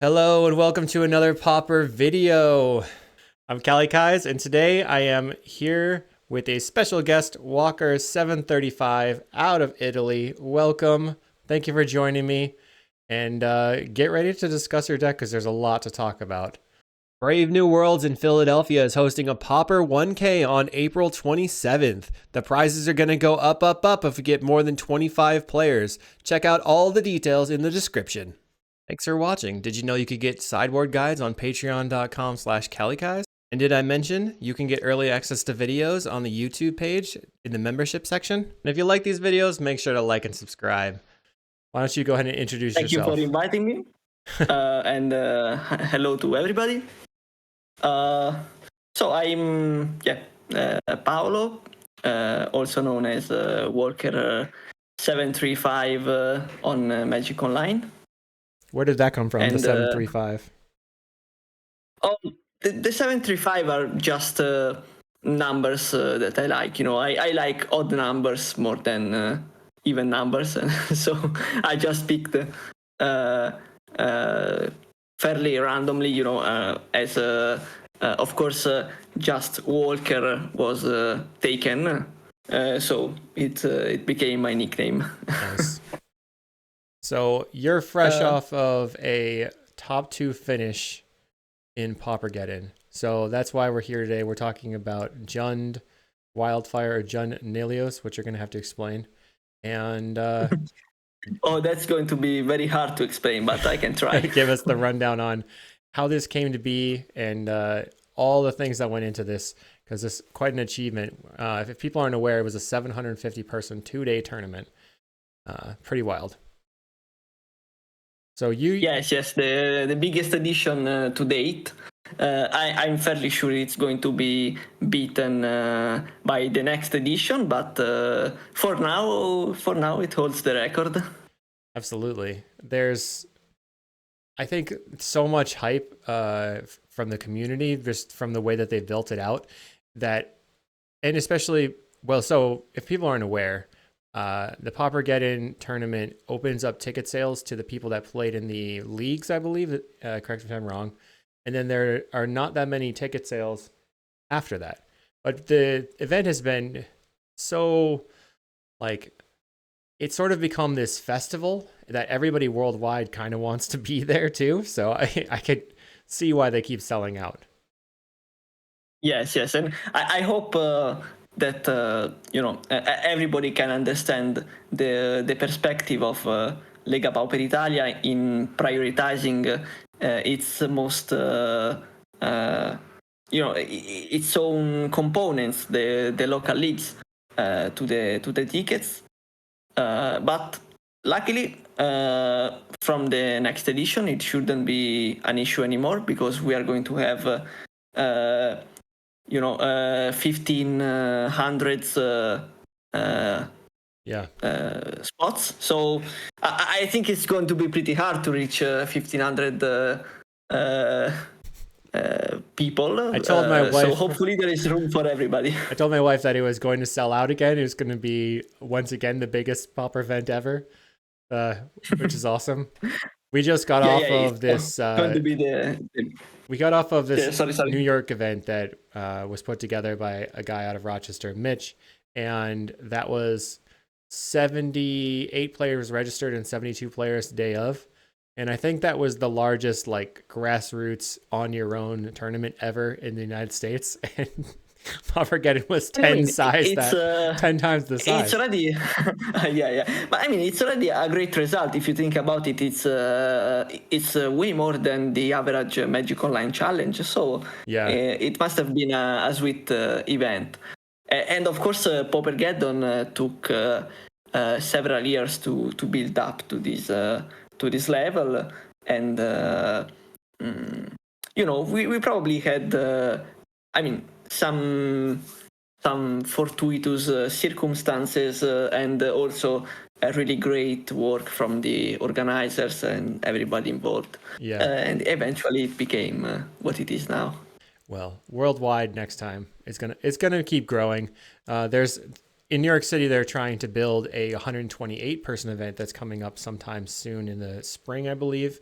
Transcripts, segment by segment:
Hello and welcome to another Pauper video. I'm Kais, and today I am here with a special guest, Walker735 out of Italy. Welcome. Thank you for joining me, and get ready to discuss your deck because there's a lot to talk about. Brave New Worlds in Philadelphia is hosting a Pauper 1K on April 27th. The prizes are going to go up if we get more than 25 players. Check out all the details in the description. Thanks for watching. Did you know you could get sideboard guides on patreon.com/calicais? And did I mention you can get early access to videos on the YouTube page in the membership section? And if you like these videos, make sure to like and subscribe. Why don't you go ahead and introduce yourself? Thank you for inviting me. And hello to everybody. So I'm Paolo, also known as Walker735 on Magic Online. Where did that come from, and, the 735? The 735 are just numbers that I like. You know, I like odd numbers more than even numbers. So I just picked fairly randomly, you know, as of course just Walker was taken, so it became my nickname. Nice. So you're fresh off of a top 2 finish in Pauper Geddon. So that's why we're here today. We're talking about Jund Wildfire or Jund Nelios, which you're going to have to explain. And oh, that's going to be very hard to explain, but I can try. Give us the rundown on how this came to be and all the things that went into this, because it's quite an achievement. If people aren't aware, it was a 750 person 2-day tournament. Pretty wild. So yes, the biggest edition to date. I'm fairly sure it's going to be beaten by the next edition, but for now it holds the record. Absolutely. There's, I think, so much hype from the community, just from the way that they built it out, that, and especially, well, so if people aren't aware, the Pauper Geddon tournament opens up ticket sales to the people that played in the leagues, I believe. Correct me if I'm wrong. And then there are not that many ticket sales after that. But the event has been so, like, it's sort of become this festival that everybody worldwide kind of wants to be there too. So I could see why they keep selling out. Yes, and I hope that you know, everybody can understand the perspective of Lega Pauper Italia in prioritizing its most you know, its own components, the local leagues, to the tickets. But luckily, from the next edition, it shouldn't be an issue anymore, because we are going to have you know, 1500 spots. So I think it's going to be pretty hard to reach 1500 people. I told my wife. So hopefully there is room for everybody. I told my wife that it was going to sell out again. It was going to be once again the biggest Pauper event ever, which is awesome. We just got off of this. Going to be we got off of this New York event that was put together by a guy out of Rochester, Mitch, and that was 78 players registered and 72 players day of. And I think that was the largest, like, grassroots on your own tournament ever in the United States. And Pauper Geddon was 10 times the size. It's already, yeah. But I mean, it's already a great result if you think about it. It's way more than the average Magic Online challenge. So yeah, it must have been a sweet event. And of course, Pauper Geddon took several years to build up to this level, and you know, we probably had, I mean, some fortuitous circumstances and also a really great work from the organizers and everybody involved. Yeah, and eventually it became what it is now. Well, worldwide next time it's gonna keep growing. There's in New York City, they're trying to build a 128 person event that's coming up sometime soon in the spring, I believe.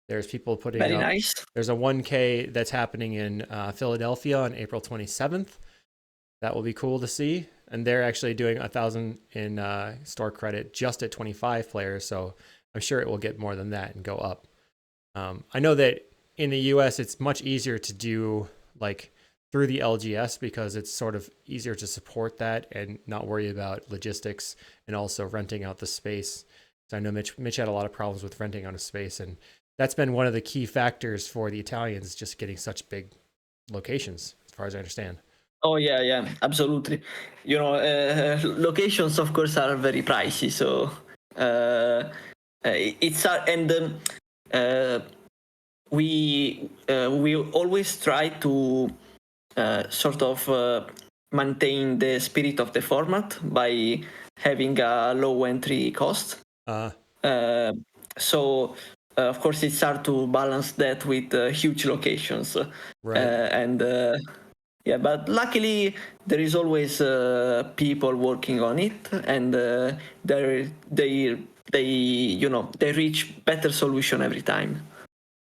There's people putting Very up. nice. There's a 1K that's happening in Philadelphia on April 27th. That will be cool to see. And they're actually doing 1,000 in store credit just at 25 players. So I'm sure it will get more than that and go up. I know that in the US, it's much easier to do like through the LGS because it's sort of easier to support that and not worry about logistics and also renting out the space. So I know Mitch had a lot of problems with renting out a space, and that's been one of the key factors for the Italians, just getting such big locations, as far as I understand. Oh yeah, absolutely. Locations of course are very pricey, so it's and we always try to sort of maintain the spirit of the format by having a low entry cost. So of course it's hard to balance that with huge locations, right? And yeah, but luckily there is always people working on it, and they reach better solution every time.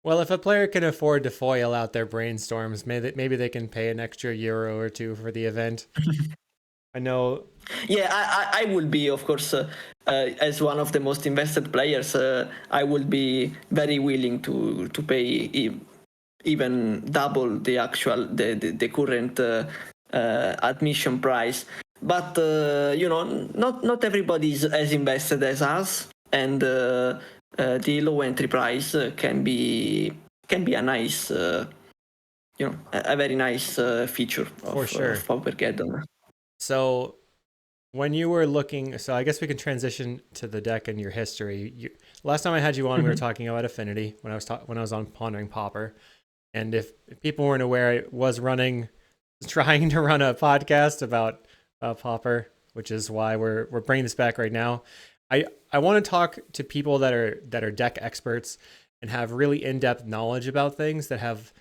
Well, if a player can afford to foil out their brainstorms, maybe they can pay an extra euro or two for the event. I know. Yeah, I will be, of course, as one of the most invested players, I will be very willing to pay even double the actual the current admission price. But not everybody is as invested as us, and the low entry price can be a nice, a very nice feature For sure. of Pauper Geddon. So when you were looking, so I guess we can transition to the deck and your history. Last time I had you on, we were talking about Affinity when I was on Pondering Pauper. And if people weren't aware, I was trying to run a podcast about Pauper, which is why we're bringing this back right now. I want to talk to people that are deck experts and have really in-depth knowledge about things that have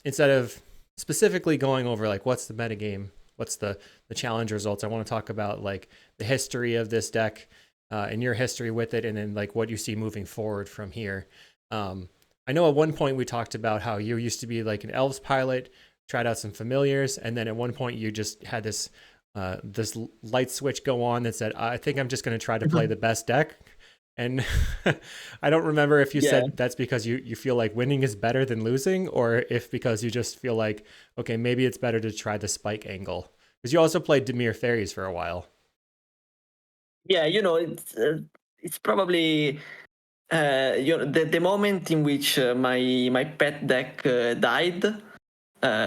instead of specifically going over like what's the metagame, what's the challenge results. I want to talk about like the history of this deck and your history with it, and then like what you see moving forward from here. I know at one point we talked about how you used to be like an elves pilot, tried out some familiars, and then at one point you just had this this light switch go on that said, I think I'm just going to try to play the best deck. And I don't remember if you said that's because you feel like winning is better than losing, or if because you just feel like, okay, maybe it's better to try the spike angle. Because you also played Dimir Fairies for a while. Yeah, it's probably the moment in which my pet deck died,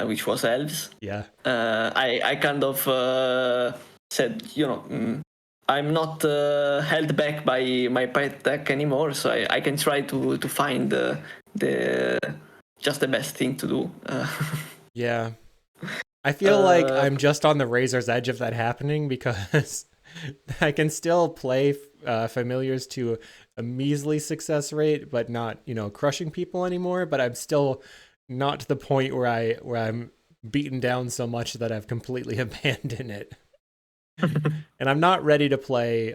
which was elves. Yeah. I kind of said, I'm not held back by my pet deck anymore, so I can try to find the just the best thing to do. Yeah. I feel like I'm just on the razor's edge of that happening because I can still play familiars to a measly success rate, but not, crushing people anymore. But I'm still not to the point where I'm beaten down so much that I've completely abandoned it. And I'm not ready to play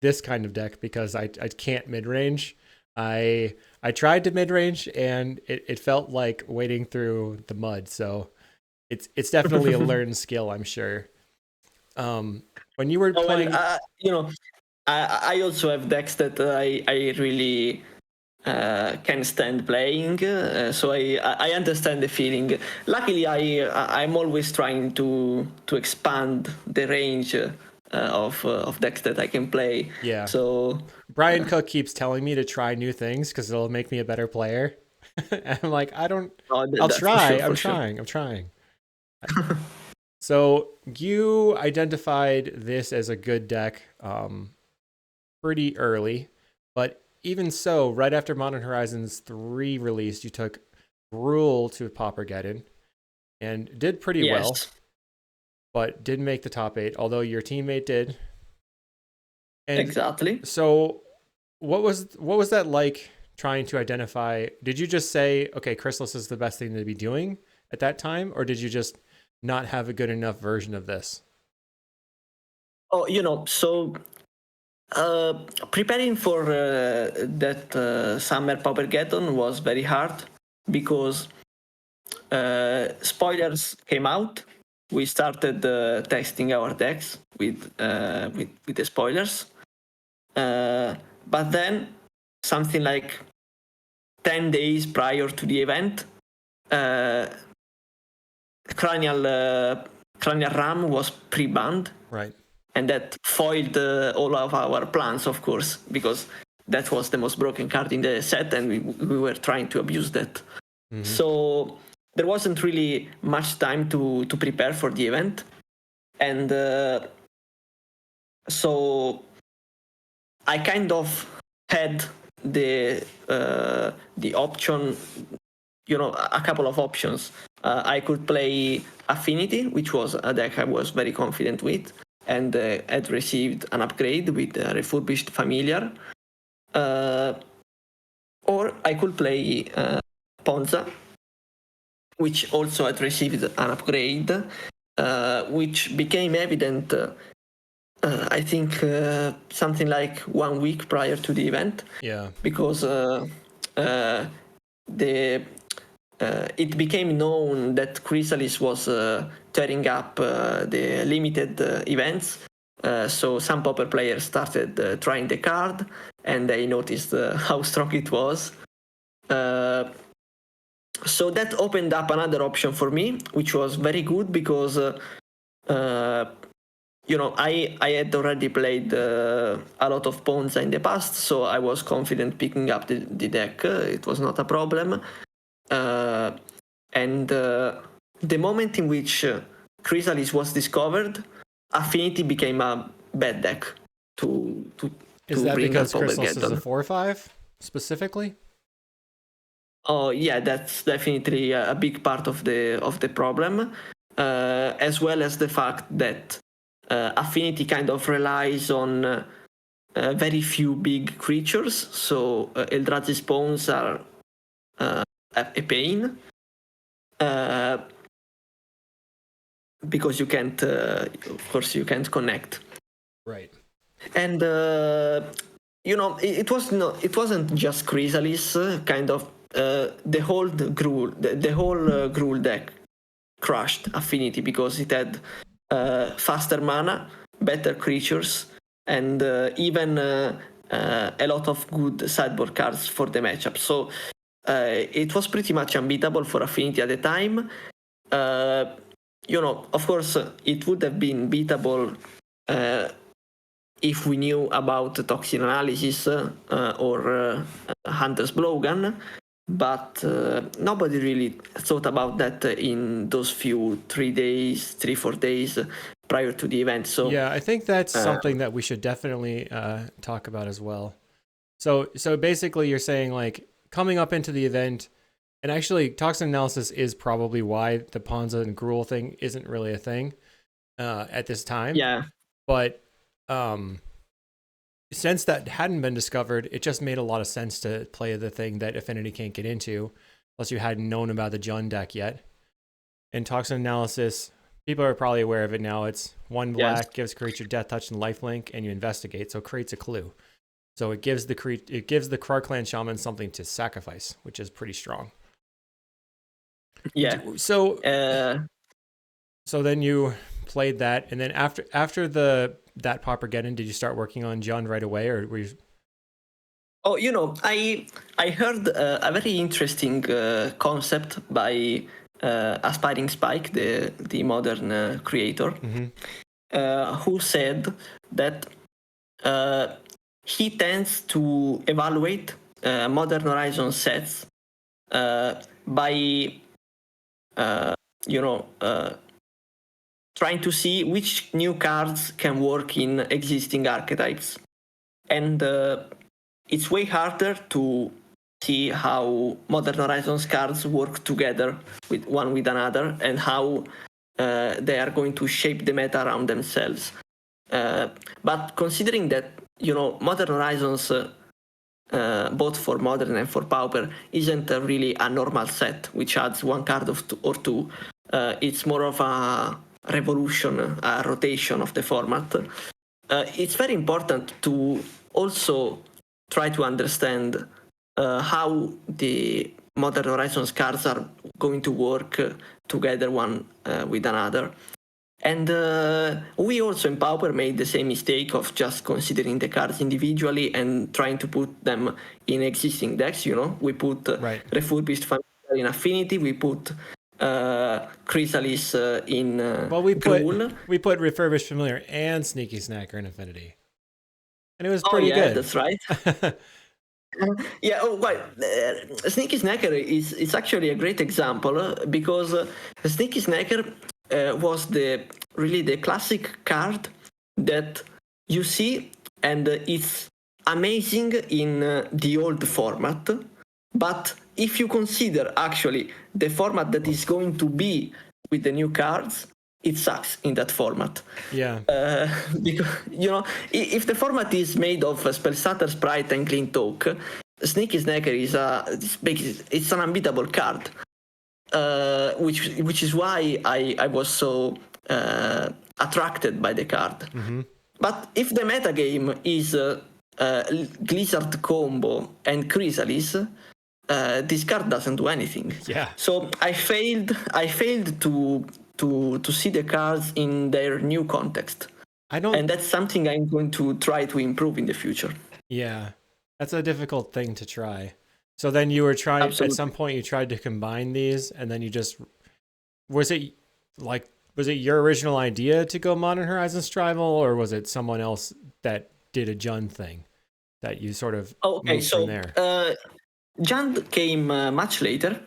this kind of deck because I can't mid range. I tried to mid range and it felt like wading through the mud. So it's definitely a learned skill, I'm sure. When you were playing, I also have decks that I really can stand playing, so I understand the feeling. Luckily, I'm always trying to expand the range of decks that I can play. Yeah. So Brian Cook keeps telling me to try new things because it'll make me a better player. And I'm like, I'll try. I'm trying. So you identified this as a good deck pretty early, but even so, right after Modern Horizons 3 released, you took Rule to Pauper Geddon and did pretty well, but didn't make the top 8, although your teammate did. And exactly. So what was that like trying to identify? Did you just say, okay, Chrysalis is the best thing to be doing at that time, or did you just not have a good enough version of this? Oh, so Preparing for that summer Pauper Geddon was very hard because spoilers came out. We started testing our decks with the spoilers, but then something like 10 days prior to the event, Cranial Ram was pre-banned. Right. And that foiled all of our plans, of course, because that was the most broken card in the set, and we were trying to abuse that. Mm-hmm. So there wasn't really much time to prepare for the event. And so I kind of had the option, a couple of options. I could play Affinity, which was a deck I was very confident with, and had received an upgrade with Refurbished Familiar. Or I could play Ponza, which also had received an upgrade, which became evident, I think, something like 1 week prior to the event. Yeah. Because it became known that Chrysalis was tearing up the limited events. So some Pauper players started trying the card, and they noticed how strong it was. So that opened up another option for me, which was very good because, I had already played a lot of Ponza in the past, so I was confident picking up the deck. It was not a problem. And the moment in which Chrysalis was discovered, Affinity became a bad deck to Is that bring because up Chrysalis is a 4/5 specifically? Oh yeah, that's definitely a big part of the problem, as well as the fact that Affinity kind of relies on very few big creatures. So Eldrazi spawns are a pain. Because you can't, of course, you can't connect. Right. And it wasn't just Chrysalis. Kind of the whole Gruul deck crushed Affinity because it had faster mana, better creatures, and even a lot of good sideboard cards for the matchup. So it was pretty much unbeatable for Affinity at the time. Of course, it would have been beatable if we knew about toxin analysis or Hunter's Blowgun, but nobody really thought about that in those few 4 days prior to the event. So yeah, I think that's something that we should definitely talk about as well. So basically you're saying like coming up into the event, and actually toxin analysis is probably why the Ponza and Gruul thing isn't really a thing at this time. Yeah. But since that hadn't been discovered, it just made a lot of sense to play the thing that Affinity can't get into, unless you hadn't known about the Jund deck yet. And toxin analysis, people are probably aware of it now. It's 1 black, gives creature death touch and lifelink, and you investigate, so it creates a clue. So it gives the Krark Clan Shaman something to sacrifice, which is pretty strong. Yeah. So then you played that, and then after that Pauper Geddon, did you start working on Jund right away, or were you? Oh, I heard a very interesting concept by Aspiring Spike, the modern creator, who said that he tends to evaluate Modern Horizon sets by trying to see which new cards can work in existing archetypes. And it's way harder to see how Modern Horizons cards work together with another, and how they are going to shape the meta around themselves. But considering that, Modern Horizons, both for Modern and for Pauper, isn't really a normal set which adds one card or two. It's more of a revolution, a rotation of the format. it's very important to also try to understand how the Modern Horizons cards are going to work together one with another. And we also in Pauper made the same mistake of just considering the cards individually and trying to put them in existing decks. We put Refurbished Familiar in Affinity, we put Chrysalis in Gruul. We put Refurbished Familiar and Sneaky Snacker in Affinity. And it was pretty good. That's right. Sneaky Snacker is actually a great example because Sneaky Snacker was really the classic card that you see, and it's amazing in the old format. But if you consider actually the format that is going to be with the new cards, it sucks in that format. Yeah. Because, if the format is made of Spellstutter, Sprite, and Clean Talk, Sneaky Snacker it's an unbeatable card. Which is why I was so attracted by the card. Mm-hmm. But if the metagame is Blizzard combo and Chrysalis, this card doesn't do anything. Yeah. So I failed to see the cards in their new context. And that's something I'm going to try to improve in the future. Yeah, that's a difficult thing to try. So then you were trying, Absolutely. At some point you tried to combine these, and then you just, was it your original idea to go Modern Horizons Tribal, or was it someone else that did a Jund thing that you sort of moved from there? Jund came much later.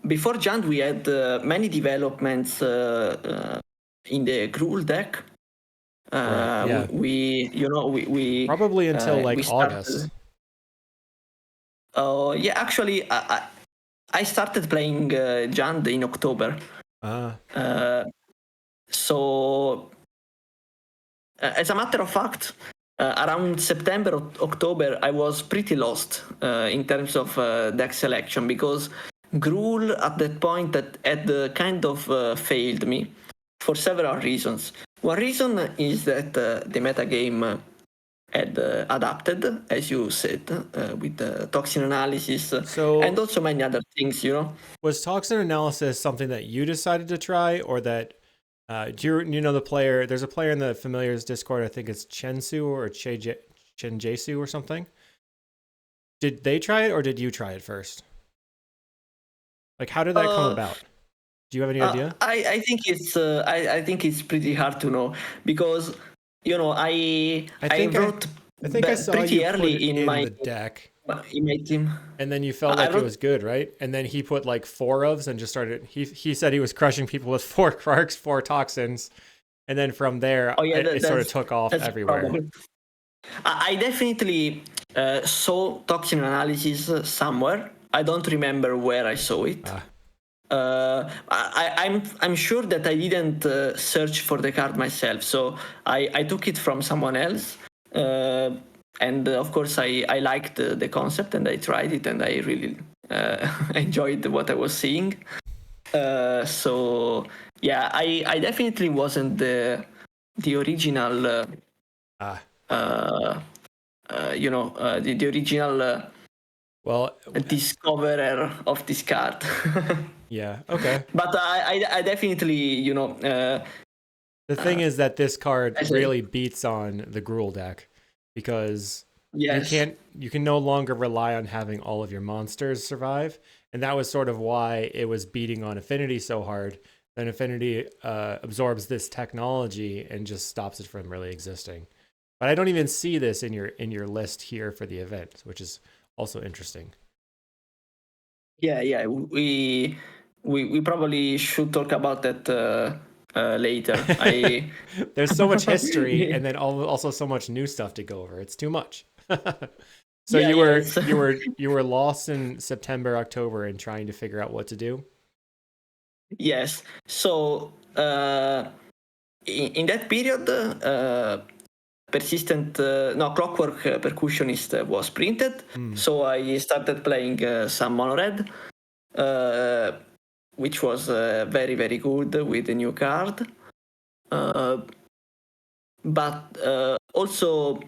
Before Jund, we had many developments in the Gruul deck. Yeah. We probably until August. Actually, I started playing Jund in October. So, as a matter of fact, around September or October, I was pretty lost in terms of deck selection, because Gruul at that point had kind of failed me for several reasons. One reason is that the metagame had adapted, as you said, with the toxin analysis, and also many other things, Was toxin analysis something that you decided to try, or that do you know the player? There's a player in the Familiars Discord, I think it's Chensu or Chenjesu or something. Did they try it, or did you try it first? Like, how did that come about? Do you have any idea? I think it's pretty hard to know, because I think I saw pretty early in my deck. In my team. And then you felt like it was good, right? And then he put like 4 ofs and just started. He said he was crushing people with 4 Quarks, 4 toxins, and then from there it sort of took off everywhere. I definitely saw toxin analysis somewhere. I don't remember where I saw it. I'm sure that I didn't search for the card myself, so I took it from someone else. And of course, I liked the concept, and I tried it, and I really enjoyed what I was seeing. So yeah, I definitely wasn't the original, the original discoverer of this card. Yeah. Okay. But I definitely, the thing is that this card really beats on the Gruul deck. Because you can no longer rely on having all of your monsters survive, and that was sort of why it was beating on Affinity so hard. Then Affinity absorbs this technology and just stops it from really existing. But I don't even see this in your list here for the event, which is also interesting. Yeah, we probably should talk about that later. There's so much history, and then also so much new stuff to go over. It's too much. So you were lost in September, October, and trying to figure out what to do. Yes. So in that period, Clockwork Percussionist was printed. So I started playing some mono red, which was very, very good with the new card. but also,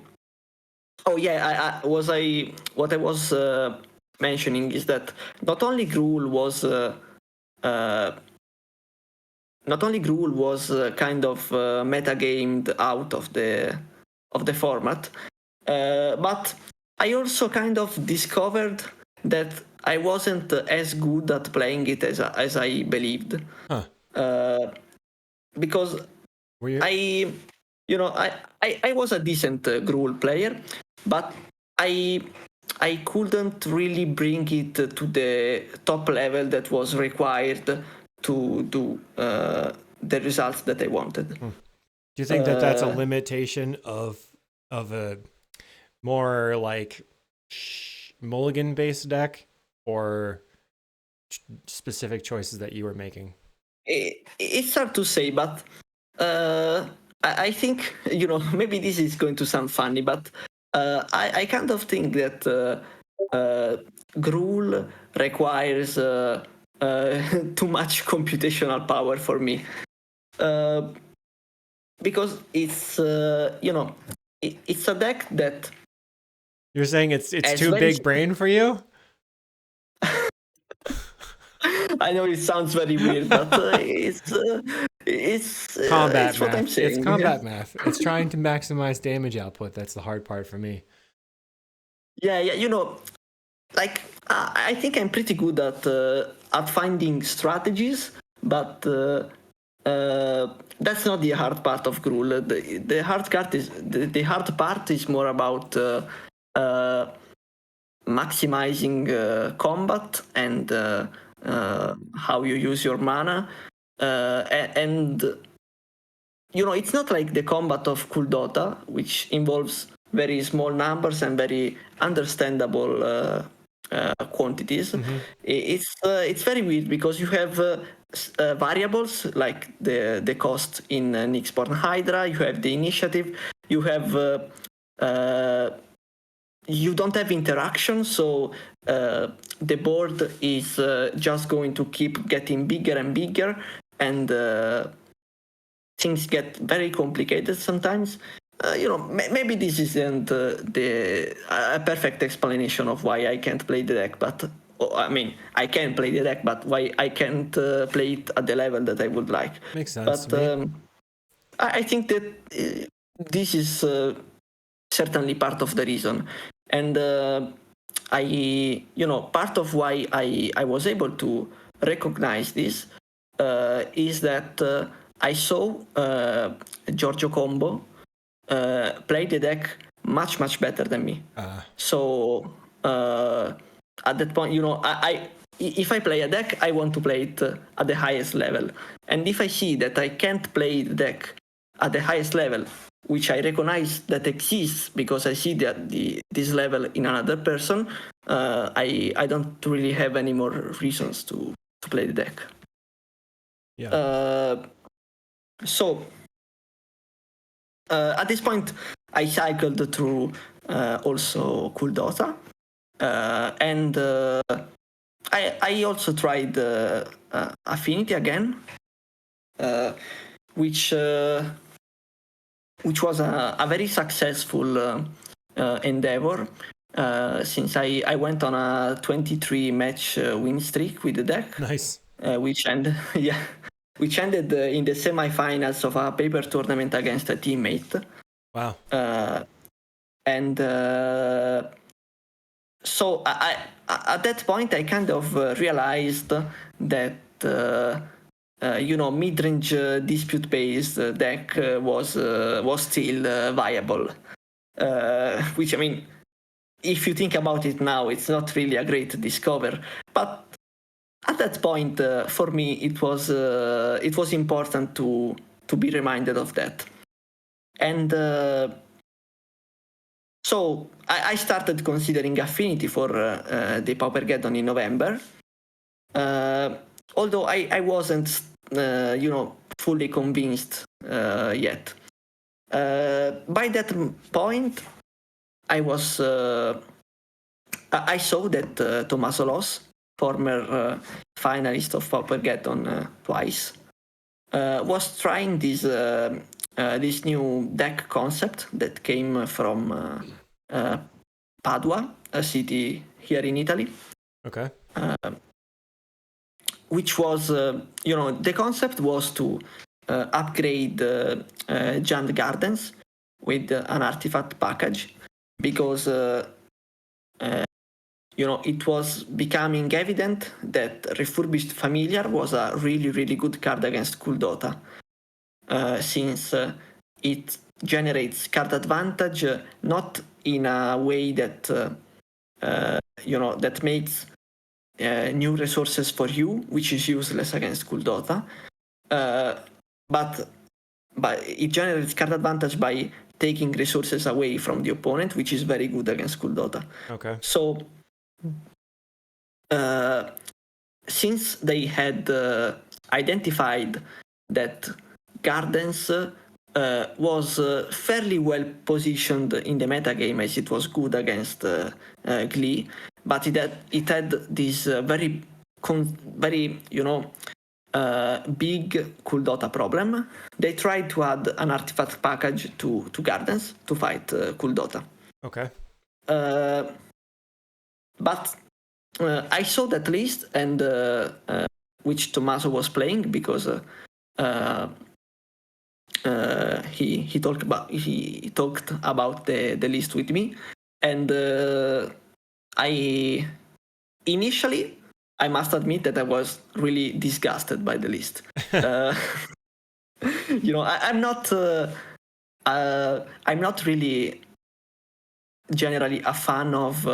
oh yeah, what I was mentioning is that not only Gruul was kind of metagamed out of the format, but I also kind of discovered that I wasn't as good at playing it as I believed. Because I was a decent Gruul player, but I couldn't really bring it to the top level that was required to do the results that I wanted. Do you think that that's a limitation of a more like mulligan-based deck, or specific choices that you were making? It's hard to say, but I think, maybe this is going to sound funny, but I kind of think that Gruul requires too much computational power for me. Because it's, it's a deck that... You're saying it's too big brain for you? I know it sounds very weird, but it's combat it's math. What I'm saying. It's combat math. It's trying to maximize damage output. That's the hard part for me. Yeah, like I think I'm pretty good at finding strategies, but that's not the hard part of Gruul. The hard part is more about maximizing combat and how you use your mana, and it's not like the combat of Cool Dota, which involves very small numbers and very understandable quantities. Mm-hmm. It's very weird because you have variables like the cost in Nyxborn Hydra, you have the initiative, you have you don't have interaction, so the board is just going to keep getting bigger and bigger, and things get very complicated sometimes. Maybe this isn't a perfect explanation of why I can't play the deck, but I can play the deck, but why I can't play it at the level that I would like. Makes sense. But I think that this is certainly part of the reason, and part of why I was able to recognize this is that I saw Giorgio Combo play the deck much better than me. So at that point, if I play a deck, I want to play it at the highest level, and if I see that I can't play the deck at the highest level, which I recognize that exists because I see that this level in another person, I don't really have any more reasons to play the deck. Yeah. So at this point, I cycled through also Cool Dota, and I also tried Affinity again, which was a very successful endeavor, since I went on a 23 match win streak with the deck. Nice. Which ended in the semifinals of a paper tournament against a teammate. Wow. And so I at that point I kind of realized that mid-range dispute-based deck was still viable. Which, if you think about it now, it's not really a great discover, but at that point, for me, it was important to be reminded of that, and so I started considering Affinity for the Pauper Geddon in November. Although I wasn't, fully convinced yet. By that point, I saw that Tommaso Loss, former finalist of Pauper Geddon twice, was trying this this new deck concept that came from Padua, a city here in Italy. Okay. Which was, the concept was to upgrade Giant Gardens with an artifact package, because it was becoming evident that Refurbished Familiar was a really, really good card against Cool Dota, since it generates card advantage, not in a way that that makes new resources for you, which is useless against Cool Dota, but it generates card advantage by taking resources away from the opponent, which is very good against Cool Dota. Okay. So, since they had identified that Gardens was fairly well positioned in the metagame, as it was good against Glee, but it had this very big Cool Dota problem. They tried to add an artifact package to Gardens to fight Cool Dota. Okay. But I saw that list, and which Tommaso was playing, because he talked about the list with me, and I must admit that I was really disgusted by the list. I'm not really generally a fan of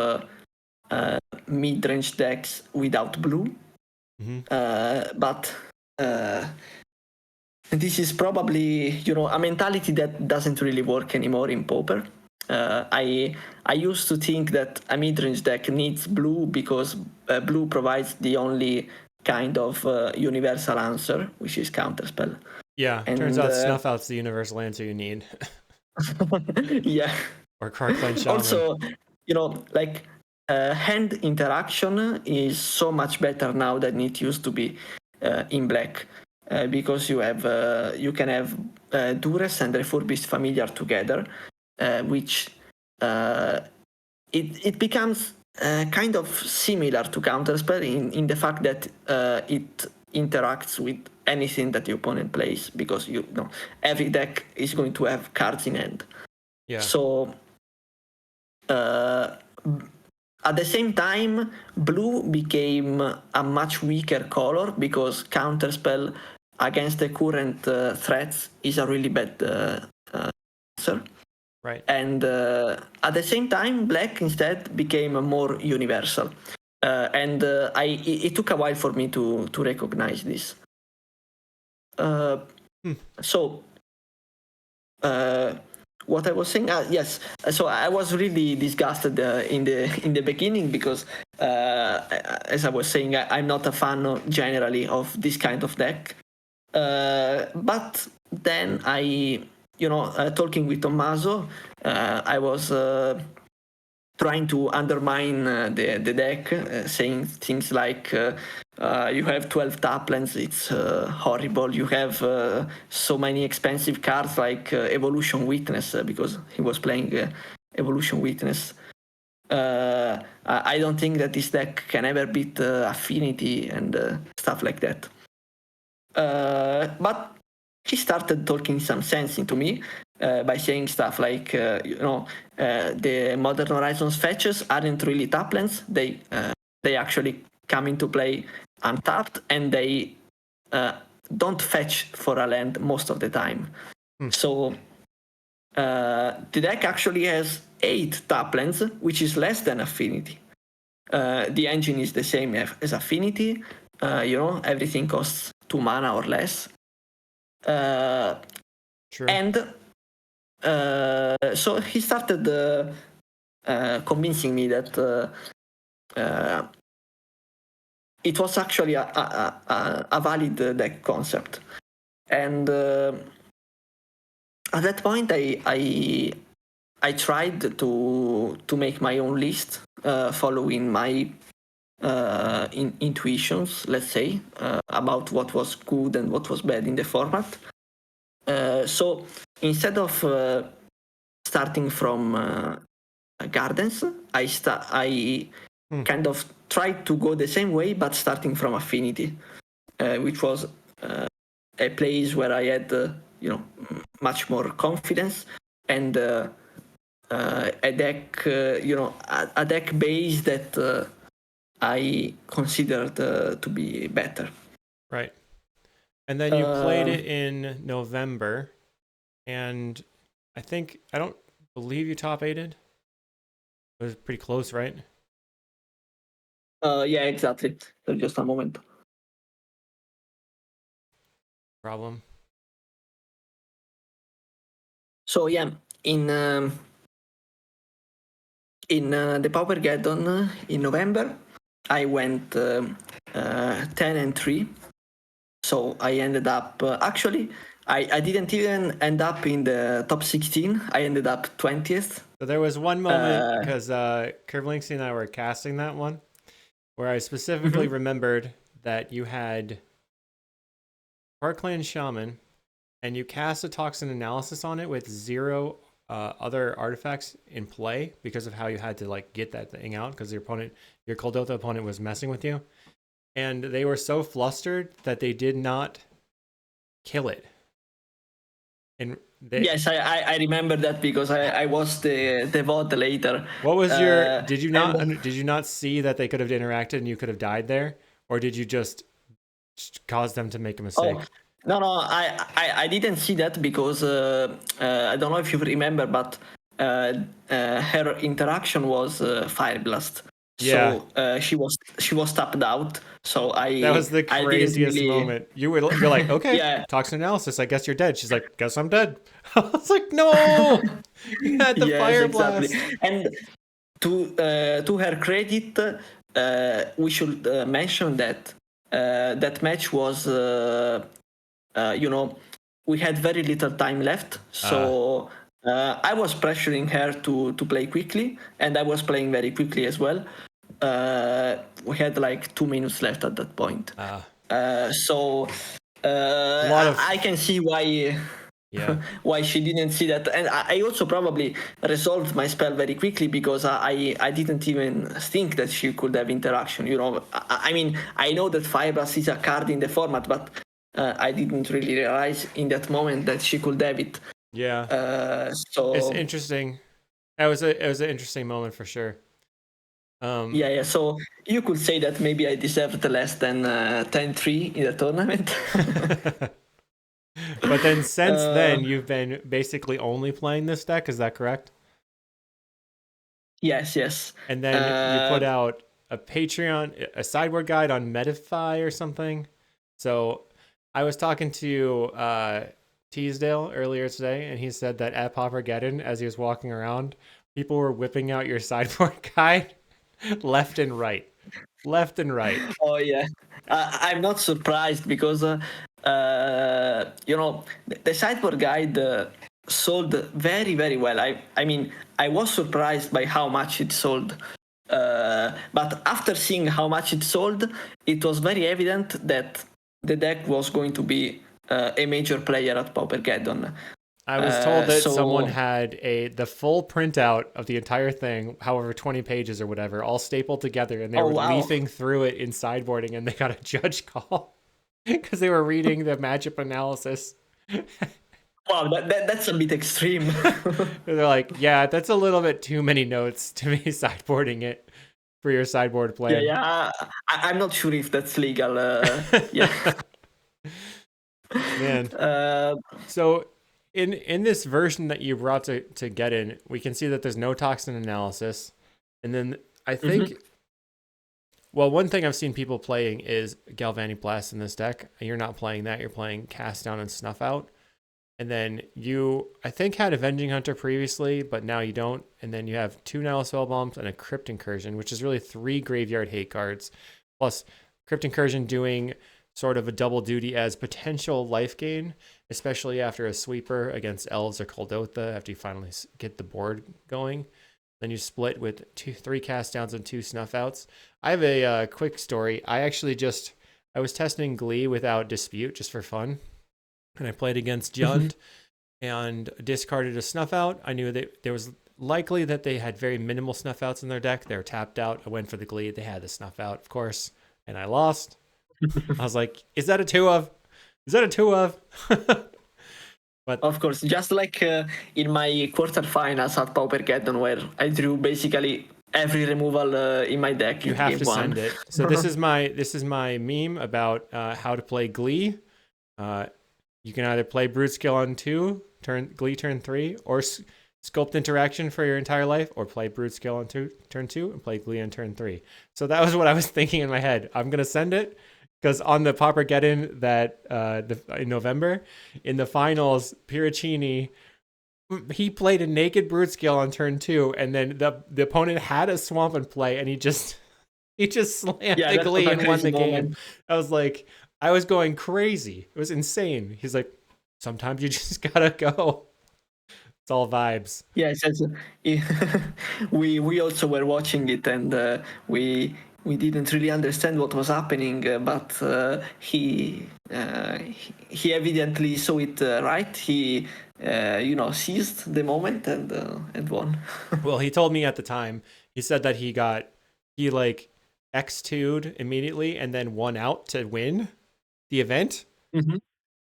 mid-range decks without blue, but this is probably a mentality that doesn't really work anymore in Pauper. I used to think that a mid-range deck needs blue because blue provides the only kind of universal answer, which is counterspell. Yeah, and turns out Snuff Out's the universal answer you need. Yeah. Or Karkline Shaman. Also, hand interaction is so much better now than it used to be in black, because you can have Duress and Refurbished Familiar together, which it becomes kind of similar to Counterspell in the fact that it interacts with anything that the opponent plays, because every deck is going to have cards in hand. Yeah. So at the same time, blue became a much weaker color, because Counterspell against the current threats is a really bad answer. Right. And at the same time, black instead became more universal. And it took a while for me to recognize this. So, what I was saying, yes. So I was really disgusted in the beginning, because, as I was saying, I'm not a fan generally of this kind of deck. But then talking with Tommaso, I was trying to undermine the deck, saying things like, you have 12 taplands, it's horrible. You have so many expensive cards like Evolution Witness, because he was playing Evolution Witness. I don't think that this deck can ever beat Affinity and stuff like that. But he started talking some sense into me by saying stuff like, the Modern Horizons fetches aren't really taplands. They actually come into play untapped, and they don't fetch for a land most of the time. So the deck actually has 8 taplands, which is less than Affinity. The engine is the same as Affinity. Everything costs 2 mana or less. True. And so he started convincing me that it was actually a valid deck concept. And at that point, I tried to make my own list, following my intuitions, let's say, about what was good and what was bad in the format. So instead of starting from gardens, I kind of tried to go the same way, but starting from affinity, which was a place where I had much more confidence and a deck a deck base that I considered to be better. Right. And then you played it in November, and I don't believe you top 8'd. It was pretty close, right? Yeah, exactly. So just a moment. Problem. So yeah, in the Pauper Geddon in November, I went 10-3. So I ended up actually I didn't even end up in the top 16. I ended up 20th. So there was one moment because Curvlinksy and I were casting that one where I specifically remembered that you had Parkland Shaman and you cast a toxin analysis on it with 0 other artifacts in play because of how you had to like get that thing out because your Coldotha opponent was messing with you. And they were so flustered that they did not kill it. And yes, I remember that because I watched the VOD later. What was your? Did you not see that they could have interacted and you could have died there, or did you just cause them to make a mistake? Oh, no, I didn't see that because I don't know if you remember, but her interaction was Fire Blast. Yeah. So she was tapped out. So that was the craziest moment. You're like, okay, yeah. toxin analysis. I guess you're dead. She's like, guess I'm dead. I was like, no, you had the Fire Blast. Exactly. And to her credit, we should mention that that match was we had very little time left, so I was pressuring her to play quickly, and I was playing very quickly as well. We had like 2 minutes left at that point, so I can see why. Yeah. Why she didn't see that. And I also probably resolved my spell very quickly because I didn't even think that she could have interaction. I mean, I know that Fire Blast is a card in the format, but I didn't really realize in that moment that she could have it. Yeah. So it's interesting. It was an interesting moment for sure. Yeah. So you could say that maybe I deserved less than 10-3 in the tournament. But then since then, you've been basically only playing this deck. Is that correct? Yes. And then you put out a sideboard guide on Metafy or something. So I was talking to Teasdale earlier today, and he said that at Pauper Geddon, as he was walking around, people were whipping out your sideboard guide left and right. Oh yeah, I'm not surprised because the sideboard guide sold very very well. I mean I was surprised by how much it sold, but after seeing how much it sold, it was very evident that the deck was going to be a major player at Pauper Geddon. I was told that someone had the full printout of the entire thing, however 20 pages or whatever, all stapled together, and they were leafing through it in sideboarding, and they got a judge call because they were reading the matchup analysis. Wow, that's a bit extreme. They're like, yeah, that's a little bit too many notes to be sideboarding it for your sideboard plan. Yeah. I'm not sure if that's legal. Yeah. Man. So in this version that you brought to Geddon, we can see that there's no toxin analysis. And then I think, well, one thing I've seen people playing is Galvanic Blast in this deck. You're not playing that. You're playing Cast Down and Snuff Out. And then you, I think, had Avenging Hunter previously, but now you don't. And then you have 2 Nihil Spellbombs and a Crypt Incursion, which is really 3 Graveyard Hate cards. Plus, Crypt Incursion doing sort of a double duty as potential life gain, especially after a sweeper against Elves or Coldotha after you finally get the board going. Then you split with 3 Cast Downs and 2 Snuff Outs. I have a quick story. I was testing Glee without dispute just for fun. And I played against Jund, and discarded a Snuff Out. I knew that there was likely that they had very minimal Snuff Outs in their deck. They were tapped out. I went for the Glee. They had the Snuff Out, of course, and I lost. I was like, is that a 2 of? Is that a 2 of? But of course, just like in my quarterfinals at Pauper Geddon, where I drew basically every removal in my deck. You have to send it. So this is my meme about how to play Glee. You can either play Brute Skill on 2, Glee turn 3, or Sculpt Interaction for your entire life, or play Brute Skill on turn 2 and play Glee on turn 3. So that was what I was thinking in my head. I'm gonna send it. Because on the Pauper Geddon that in November, in the finals, Piracini, he played a naked Brute Skill on turn 2, and then the opponent had a Swamp in play, and he just slammed the Glee and won the game. I was like, I was going crazy. It was insane. He's like, sometimes you just gotta go. It's all vibes. Yes, we also were watching it, and we didn't really understand what was happening, but he evidently saw it right. He seized the moment and won. Well, he told me at the time. He said that he like X2'd immediately and then won out to win the event. Mm-hmm.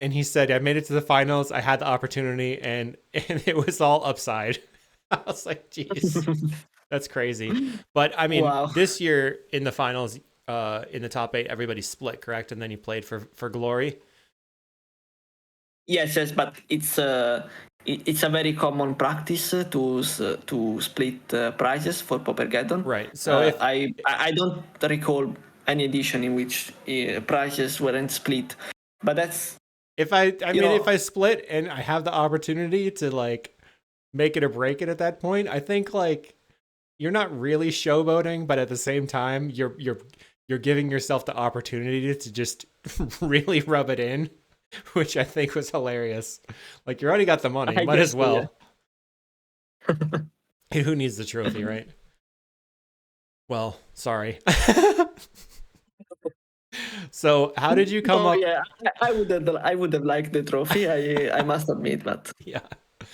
And he said, I made it to the finals. I had the opportunity, and it was all upside. I was like, geez. That's crazy. But I mean, wow. This year in the finals, in the top 8, everybody split, correct? And then you played for glory. Yes, but it's a very common practice to split prizes for Pauper Geddon. Right. So I don't recall any edition in which prizes weren't split, but that's if I split and I have the opportunity to like make it or break it at that point, I think like. You're not really showboating, but at the same time, you're giving yourself the opportunity to just really rub it in, which I think was hilarious. Like you already got the money, might as well. Yeah. Who needs the trophy, right? Well, sorry. So how did you come up? Yeah, I would have liked the trophy. I must admit, but yeah.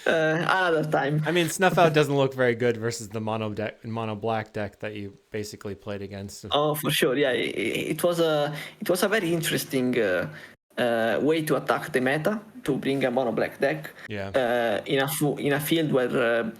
Another time. I mean, Snuff Out doesn't look very good versus the mono black deck that you basically played against. Oh, for sure. Yeah, it was a very interesting way to attack the meta, to bring a mono black deck. Yeah. In a field where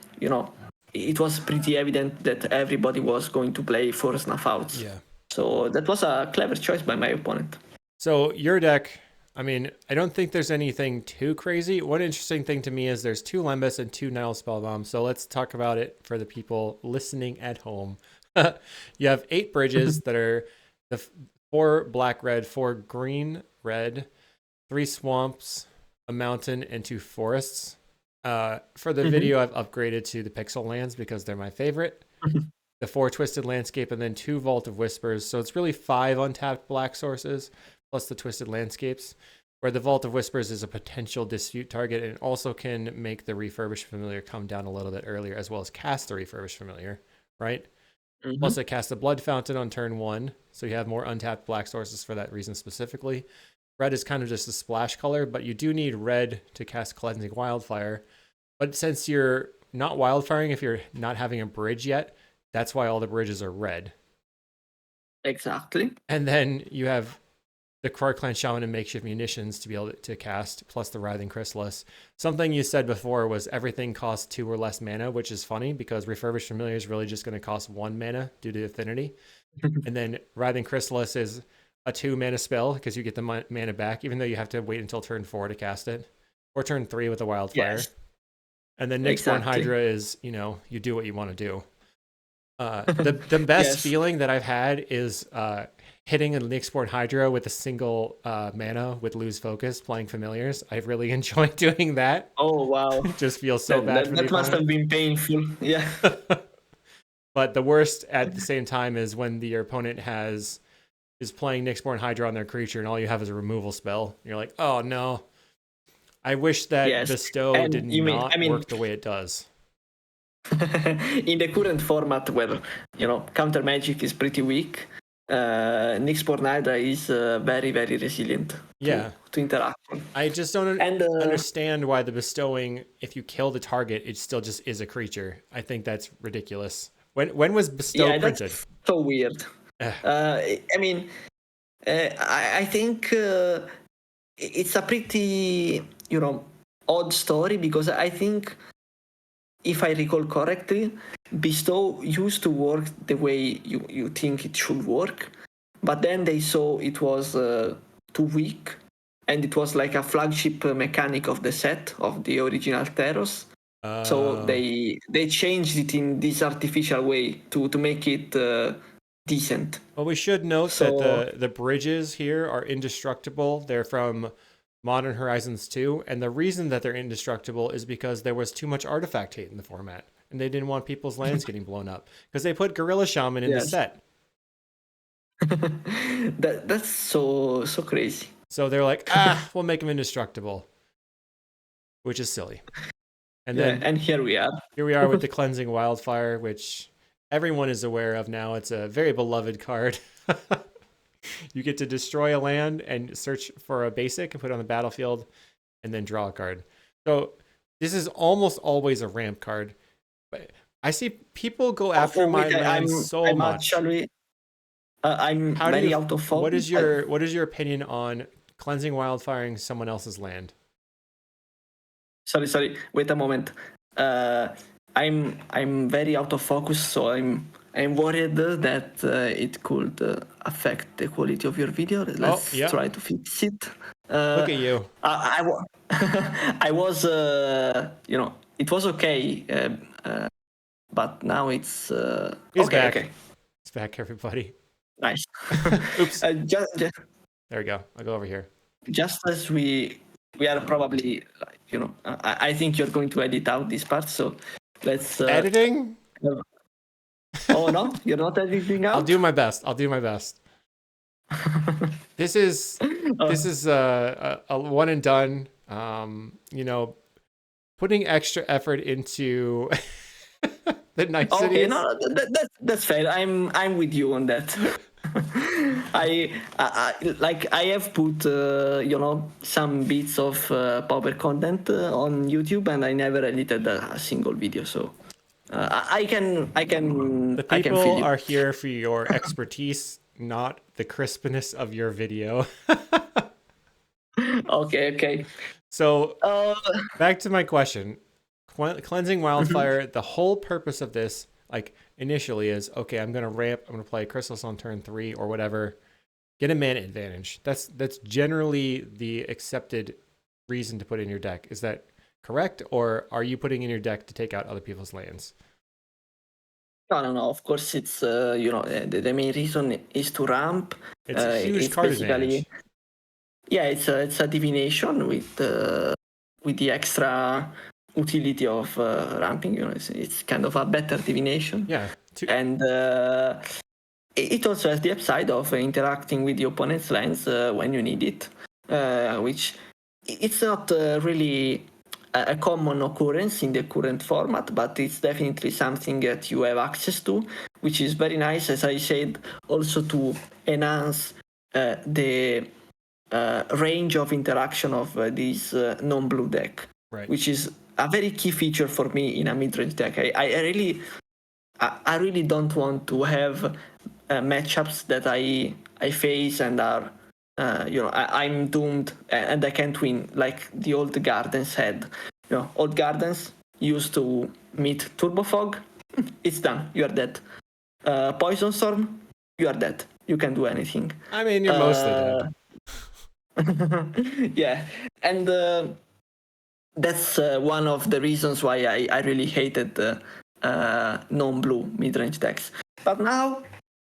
it was pretty evident that everybody was going to play for Snuff Outs. Yeah. So that was a clever choice by my opponent. So your deck. I mean, I don't think there's anything too crazy. One interesting thing to me is there's 2 Lembas and 2 Nile Spellbomb. So let's talk about it for the people listening at home. You have 8 bridges that are the 4 black-red, 4 green-red, 3 swamps, a mountain, and 2 forests. For the video, I've upgraded to the pixel lands because they're my favorite. The 4 Twisted Landscape and then 2 Vault of Whispers. So it's really 5 untapped black sources. Plus the Twisted Landscapes, where the Vault of Whispers is a potential dispute target and also can make the Refurbished Familiar come down a little bit earlier, as well as cast the Refurbished Familiar, right? Mm-hmm. Plus it casts the Blood Fountain on turn 1, so you have more untapped black sources for that reason specifically. Red is kind of just a splash color, but you do need red to cast Cleansing Wildfire. But since you're not wildfiring, if you're not having a bridge yet, that's why all the bridges are red. Exactly. And then you have the Krark Clan Shaman and Makeshift Munitions to be able to cast, plus the Writhing Chrysalis. Something you said before was everything costs 2 or less mana, which is funny because Refurbished Familiar is really just going to cost 1 mana due to affinity. And then Writhing Chrysalis is a 2 mana spell because you get the mana back, even though you have to wait until turn 4 to cast it, or turn 3 with a Wildfire. Yes. And then Nyxborn Hydra is, you do what you want to do. The best feeling that I've had is hitting a Nyxborn Hydra with a single mana with lose focus, playing familiars. I really enjoy doing that. Oh wow! It just feels so bad. That must have been painful. Yeah. But the worst at the same time is when your opponent is playing Nyxborn Hydra on their creature, and all you have is a removal spell. And you're like, oh no! I wish that Bestow did not work the way it does. In the current format, where counter magic is pretty weak, Nyx Hydra is very, very resilient to interaction. I just don't understand why the bestowing, if you kill the target, it still just is a creature. I think that's ridiculous. When was bestow printed? That's so weird. I mean, I think it's a pretty, odd story, because I think, if I recall correctly, bestow used to work the way you think it should work, but then they saw it was too weak, and it was like a flagship mechanic of the set of the original Theros. So they changed it in this artificial way to make it decent. Well, we should note that the bridges here are indestructible. They're from Modern Horizons 2, and the reason that they're indestructible is because there was too much artifact hate in the format, and they didn't want people's lands getting blown up, because they put Gorilla Shaman in the set. That's so crazy. So they're like, we'll make them indestructible, which is silly. And then and here we are. Here we are with the Cleansing Wildfire, which everyone is aware of now. It's a very beloved card. You get to destroy a land and search for a basic and put it on the battlefield, and then draw a card. So this is almost always a ramp card. But I see people go after my land so much. I'm very out of focus. What is your opinion on Cleansing Wildfiring someone else's land? Sorry. Wait a moment. I'm very out of focus, so I'm worried that it could affect the quality of your video. Let's try to fix it. Look at you. I was, it was okay, but now it's He's back. Okay. It's back, everybody. Nice. Oops. There we go. I'll go over here. Just as we are probably, I think you're going to edit out this part, so let's... Editing? Oh, no? You're not editing out? I'll do my best. This is a one and done. Putting extra effort into the niceties. Okay, no, that's fair. I'm with you on that. I have put some bits of Pauper content on YouTube, and I never edited a single video, so I can. The people are here for your expertise, not the crispness of your video. Okay. So back to my question. Cleansing Wildfire, the whole purpose of this, like, initially is, okay, I'm going to ramp, I'm going to play Chrysalis on turn 3 or whatever, get a mana advantage. That's generally the accepted reason to put in your deck. Is that correct? Or are you putting in your deck to take out other people's lands? No. Of course, it's, the main reason is to ramp. It's a huge card advantage. Yeah, it's a divination with the extra utility of ramping. It's kind of a better divination. Yeah. And it also has the upside of interacting with the opponent's lands when you need it, which it's not really a common occurrence in the current format, but it's definitely something that you have access to, which is very nice, as I said, also to enhance the range of interaction of this non-blue deck, right, which is a very key feature for me in a mid-range deck. I really don't want to have matchups that I face and are I'm doomed and I can't win, like the old Gardens had. Old Gardens used to meet Turbo Fog, it's done, you are dead. Poison Storm, you are dead, you can't do anything. I mean, you're mostly dead. Yeah, and that's one of the reasons why I really hated non-blue mid-range decks. But now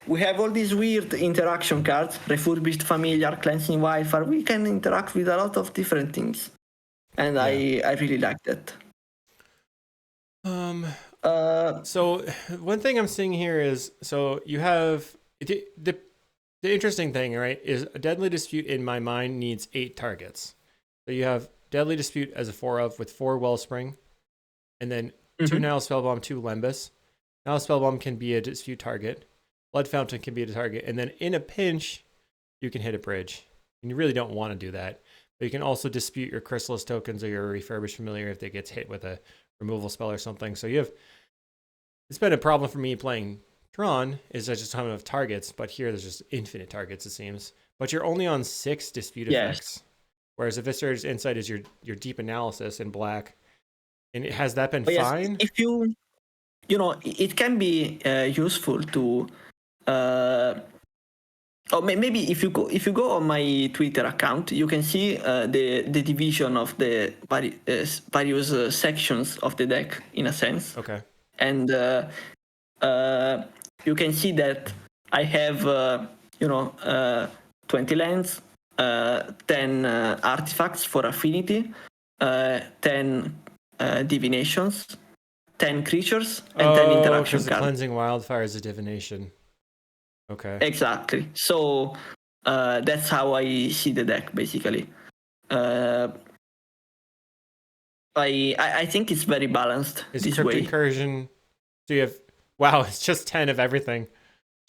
we have all these weird interaction cards, Refurbished Familiar, Cleansing Wildfire. We can interact with a lot of different things. And yeah. I really like that. So one thing I'm seeing here is, so you have the interesting thing, right, is a Deadly Dispute in my mind needs 8 targets. So you have Deadly Dispute as a 4-of with 4 Wellspring, and then 2 Nile Spellbomb, 2 Lembas. Nile Spellbomb can be a dispute target. Blood Fountain can be the target, and then in a pinch, you can hit a bridge. And you really don't want to do that. But you can also dispute your Chrysalis tokens or your Refurbished Familiar if it gets hit with a removal spell or something. So you have... It's been a problem for me playing Tron, is there's just a ton of targets, but here there's just infinite targets, it seems. But you're only on 6 dispute effects. Whereas Eviscerator's Insight is your deep analysis in black. And has that been fine? If you know, it can be useful to... or maybe if you go on my Twitter account, you can see the division of the various sections of the deck, in a sense. Okay. And you can see that I have 20 lands, 10 artifacts for affinity, 10 divinations, 10 creatures, and 10 interaction cards. The Cleansing Wildfire is a divination. Okay. Exactly. So that's how I see the deck, basically. I think it's very balanced Is this Crypt way. Incursion... So you have... Wow, it's just 10 of everything.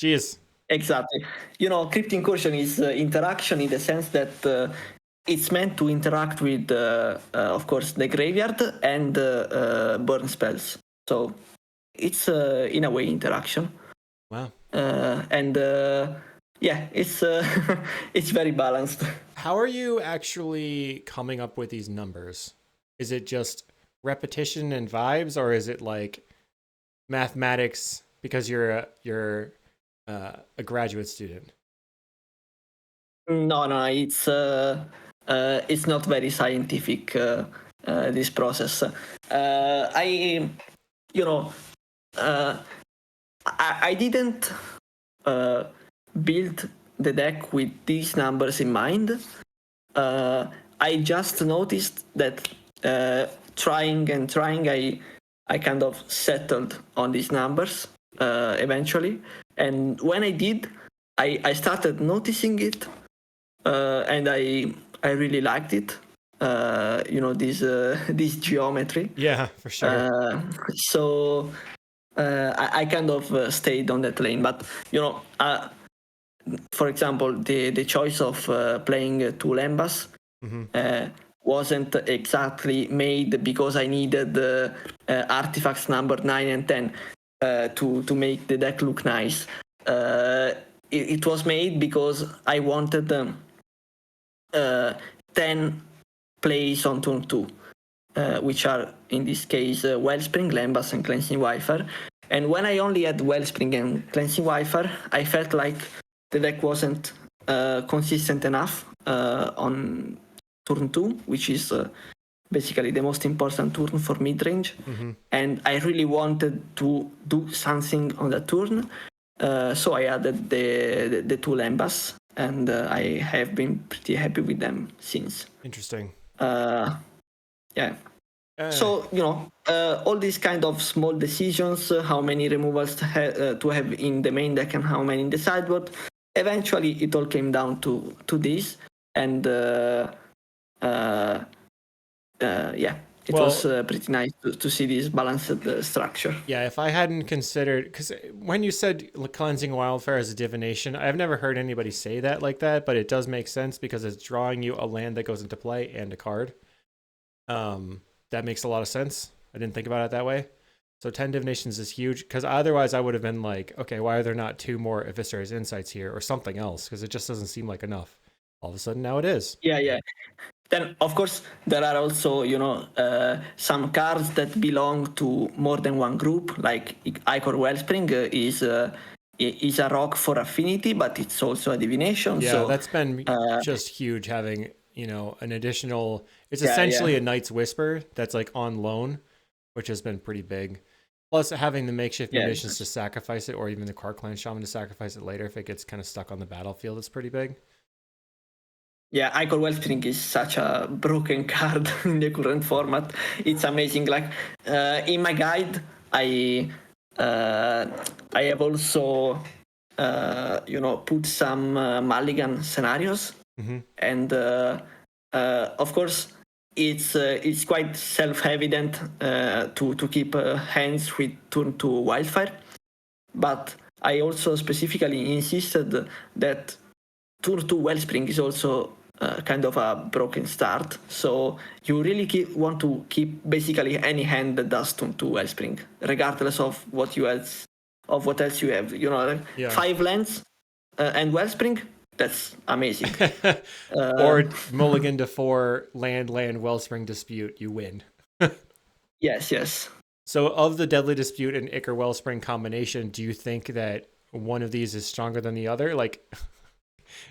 Jeez. Exactly. Crypt Incursion is interaction in the sense that it's meant to interact with, of course, the graveyard and burn spells. So it's, in a way, interaction. Wow. It's it's very balanced. How are you actually coming up with these numbers? Is it just repetition and vibes, or is it like mathematics because you're a graduate student? No, it's not very scientific, this process. I didn't build the deck with these numbers in mind. I just noticed that trying, I kind of settled on these numbers eventually. And when I did, I started noticing it, and I really liked it. This geometry. Yeah, for sure. So I kind of stayed on that lane. But for example, the choice of playing 2 Lembas wasn't exactly made because I needed artifacts number 9 and 10 to make the deck look nice. It was made because I wanted 10 plays on turn 2, which are, in this case, Wellspring, Lembas, and Cleansing Wildfire. And when I only had Wellspring and Cleansing Wildfire, I felt like the deck wasn't consistent enough on turn 2, which is basically the most important turn for mid-range. And I really wanted to do something on that turn. So I added the 2 Lembas, and I have been pretty happy with them since. Interesting. Yeah. So, all these kind of small decisions, how many removals to have in the main deck and how many in the sideboard, eventually it all came down to this. And it was pretty nice to see this balanced structure. Yeah, if I hadn't considered... Because when you said Cleansing Wildfire as a divination, I've never heard anybody say that like that, but it does make sense because it's drawing you a land that goes into play and a card. That makes a lot of sense. I didn't think about it that way. So 10 divinations is huge, because otherwise I would have been like, okay, why are there not 2 more Eviscerator's Insights here or something else? Because it just doesn't seem like enough. All of a sudden now it is. Yeah. Then, of course, there are also, some cards that belong to more than one group, like Icor Wellspring is a rock for affinity, but it's also a divination. Yeah, so that's been just huge, having, an additional... It's essentially a Knight's Whisper that's like on loan, which has been pretty big. Plus having the makeshift munitions to sacrifice it, or even the Car Clan Shaman to sacrifice it later if it gets kind of stuck on the battlefield, is pretty big. Yeah, Icor Wellspring is such a broken card in the current format. It's amazing. Like, in my guide, I have also, put some mulligan scenarios. And, of course, it's quite self-evident to keep hands with turn 2 Wildfire. But I also specifically insisted that turn 2 Wellspring is also kind of a broken start. So you really want to keep basically any hand that does turn 2 Wellspring, regardless of what else you have. You know, like 5 lands and Wellspring, that's amazing. Or mulligan to 4 land Wellspring Dispute, you win. Yes. So of the Deadly Dispute and Ichor Wellspring combination, do you think that one of these is stronger than the other? Like,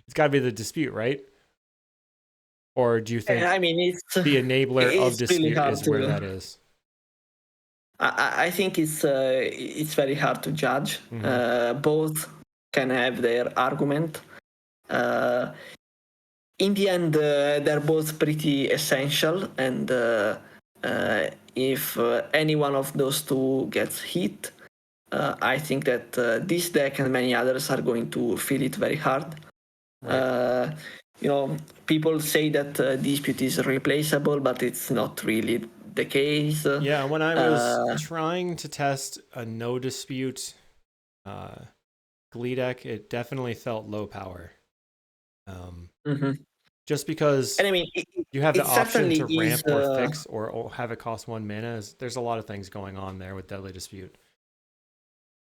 it's got to be the Dispute, right? Or do you think the enabler of Dispute really is where that is? I think it's very hard to judge. Both can have their argument. In the end, they're both pretty essential, and if any one of those two gets hit, I think that this deck and many others are going to feel it very hard. Right. People say that Dispute is replaceable, but it's not really the case. Yeah, when I was trying to test a no Dispute Glee deck, it definitely felt low power. Just because you have the option to ramp or fix or have it cost 1 mana. There's a lot of things going on there with Deadly Dispute.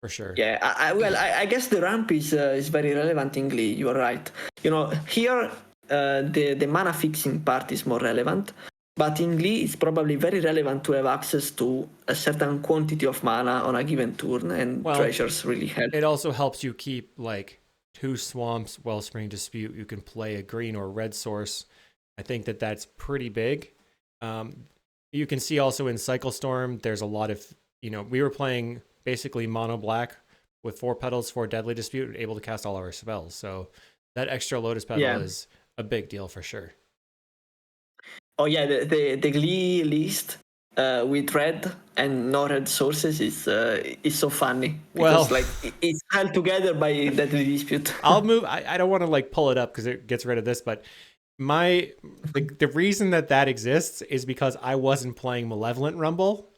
For sure. Yeah, I guess the ramp is very relevant in Glee. You are right. Here the mana fixing part is more relevant, but in Glee it's probably very relevant to have access to a certain quantity of mana on a given turn, and treasures really help. It also helps you keep like 2 swamps, Wellspring Dispute. You can play a green or red source. I think that's pretty big. You can see also in Cycle Storm, there's a lot of, we were playing basically mono black with 4 petals for Deadly Dispute, able to cast all our spells. So that extra Lotus Petal is a big deal for sure. Oh yeah, the Glee list with red and no red sources is so funny because it's held together by Deadly Dispute. I'll move. I don't want to pull it up because it gets rid of this, but the reason that exists is because I wasn't playing Malevolent Rumble.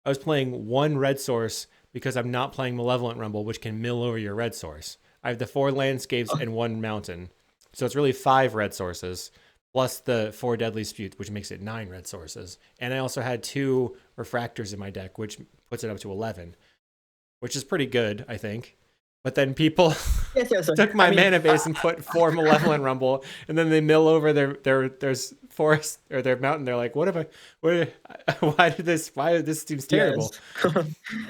I was playing 1 red source because I'm not playing Malevolent Rumble, which can mill over your red source. I have the 4 landscapes and 1 mountain. So it's really 5 red sources, plus the 4 Deadly Dispute, which makes it 9 red sources. And I also had 2 Refractors in my deck, which puts it up to 11, which is pretty good, I think. But then people took my mana base and put 4 Malevolent Rumble, and then they mill over their forest or their mountain. They're like, why this seems terrible? Yes.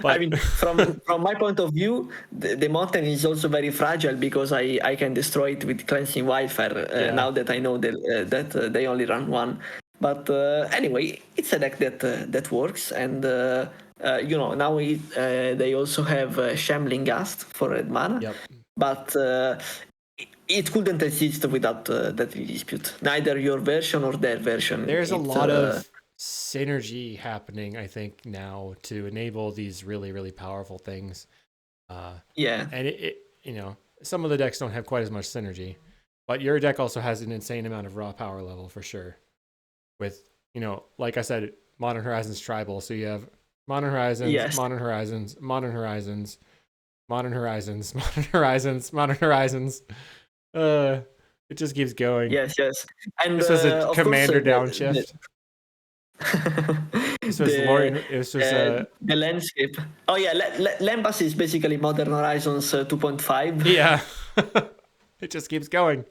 But from my point of view, the mountain is also very fragile because I can destroy it with Cleansing Wildfire now that I know that they only run 1. But anyway, it's a deck that works, and now they also have Shambling Gust for red mana. Yep. But it couldn't exist without Deadly Dispute. Neither your version or their version. There's a lot of synergy happening, I think, now to enable these really, really powerful things. And it some of the decks don't have quite as much synergy, but your deck also has an insane amount of raw power level for sure. With, like I said, Modern Horizons Tribal. So you have Modern Horizons, Modern Horizons, Modern Horizons, Modern Horizons, Modern Horizons, Modern Horizons. It just keeps going. Yes. And this was a commander downshift. This was the landscape. Oh yeah, Lembas is basically Modern Horizons 2.5. Yeah. It just keeps going.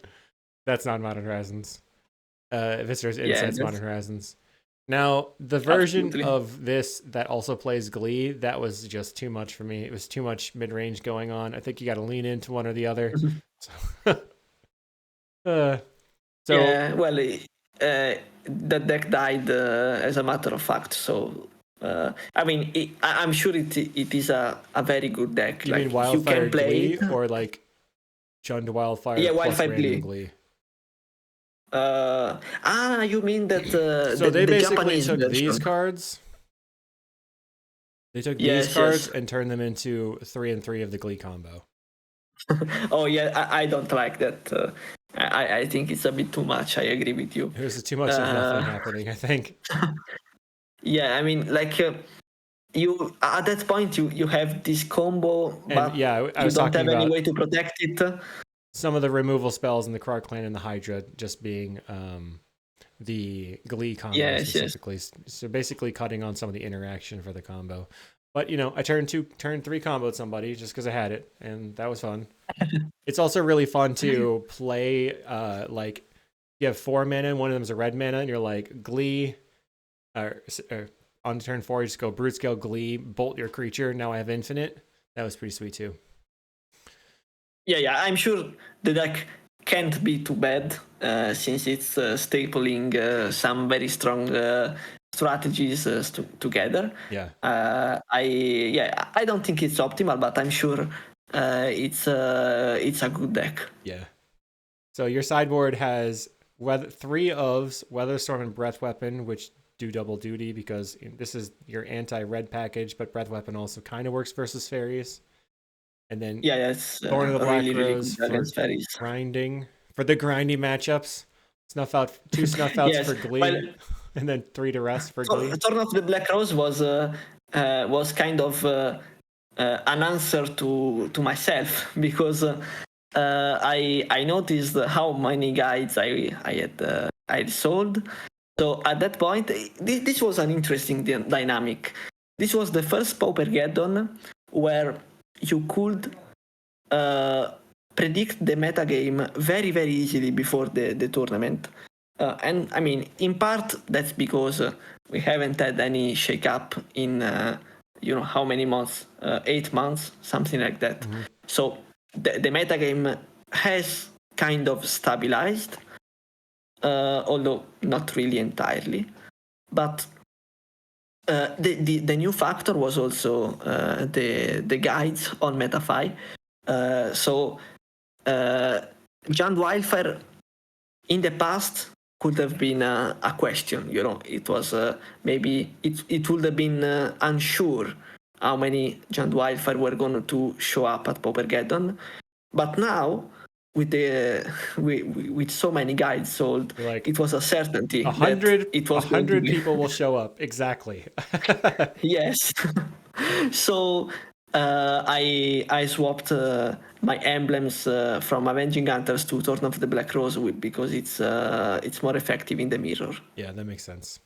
That's not Modern Horizons. Viscer's Insights, Modern Horizons. Now, the version of this that also plays Glee, that was just too much for me. It was too much mid-range going on. I think you got to lean into one or the other. That deck died as a matter of fact. So, I'm sure it is a very good deck. You mean Wildfire Glee or Chund Wildfire? Yeah, Wildfire Glee. You mean that so they basically took these cards. They took these cards and turned them into 3/3 of the Glee combo. Oh yeah, I don't like that. I think it's a bit too much. I agree with you. There's too much of nothing happening, I think. Yeah, you at that point you have this combo, but yeah, I you was don't talking have any about way to protect it. some of the removal spells in the Krark clan and the Hydra just being the Glee combo specifically. Yes. So basically cutting on some of the interaction for the combo. But I turn 3 comboed somebody just because I had it, and that was fun. It's also really fun to play like you have 4 mana and one of them is a red mana, and you're like Glee, or on turn 4 you just go Brute Scale Glee, bolt your creature. Now I have infinite. That was pretty sweet too. Yeah, I'm sure the deck can't be too bad since it's stapling some very strong strategies together. Yeah. I don't think it's optimal, but I'm sure it's a good deck. Yeah. So your sideboard has 3 ofs, Weatherstorm and Breath Weapon, which do double duty because this is your anti-red package, but Breath Weapon also kind of works versus fairies. And then it's Thorn of the Black Rose really for grinding, for the grindy matchups. 2 snuff outs for Glee, and then 3 to rest for Glee. Thorn of the Black Rose was kind of an answer to myself because I noticed how many guides I had sold. So at that point, this was an interesting dynamic. This was the first Pauper Geddon where you could predict the metagame very, very easily before the tournament. And I mean, in part, that's because we haven't had any shake-up in, how many months? 8 months, something like that. Mm-hmm. So the metagame has kind of stabilized, although not really entirely. But the new factor was also the guides on MetaFi. So Giant Wildfire in the past could have been a question. It was maybe it would have been unsure how many Giant Wildfire were going to show up at Pauper Geddon. But now, with so many guides sold, it was a certainty. 100 people will show up. Exactly. Yes. So I swapped my emblems from Avenging Hunters to Thorn of the Black Rose because it's more effective in the mirror. Yeah, that makes sense.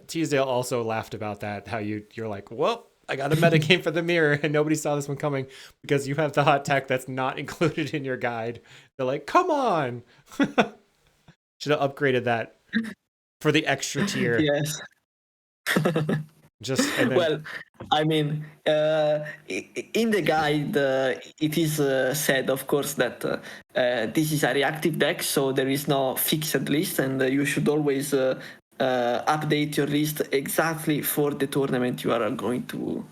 Teasdale also laughed about that. How you're like, well, I got a metagame for the mirror, and nobody saw this one coming because you have the hot tech that's not included in your guide. They're like, come on. Should have upgraded that for the extra tier. Yes. Well, I mean, in the guide, it is said, of course, that this is a reactive deck, so there is no fixed list, and you should always update your list exactly for the tournament you are going to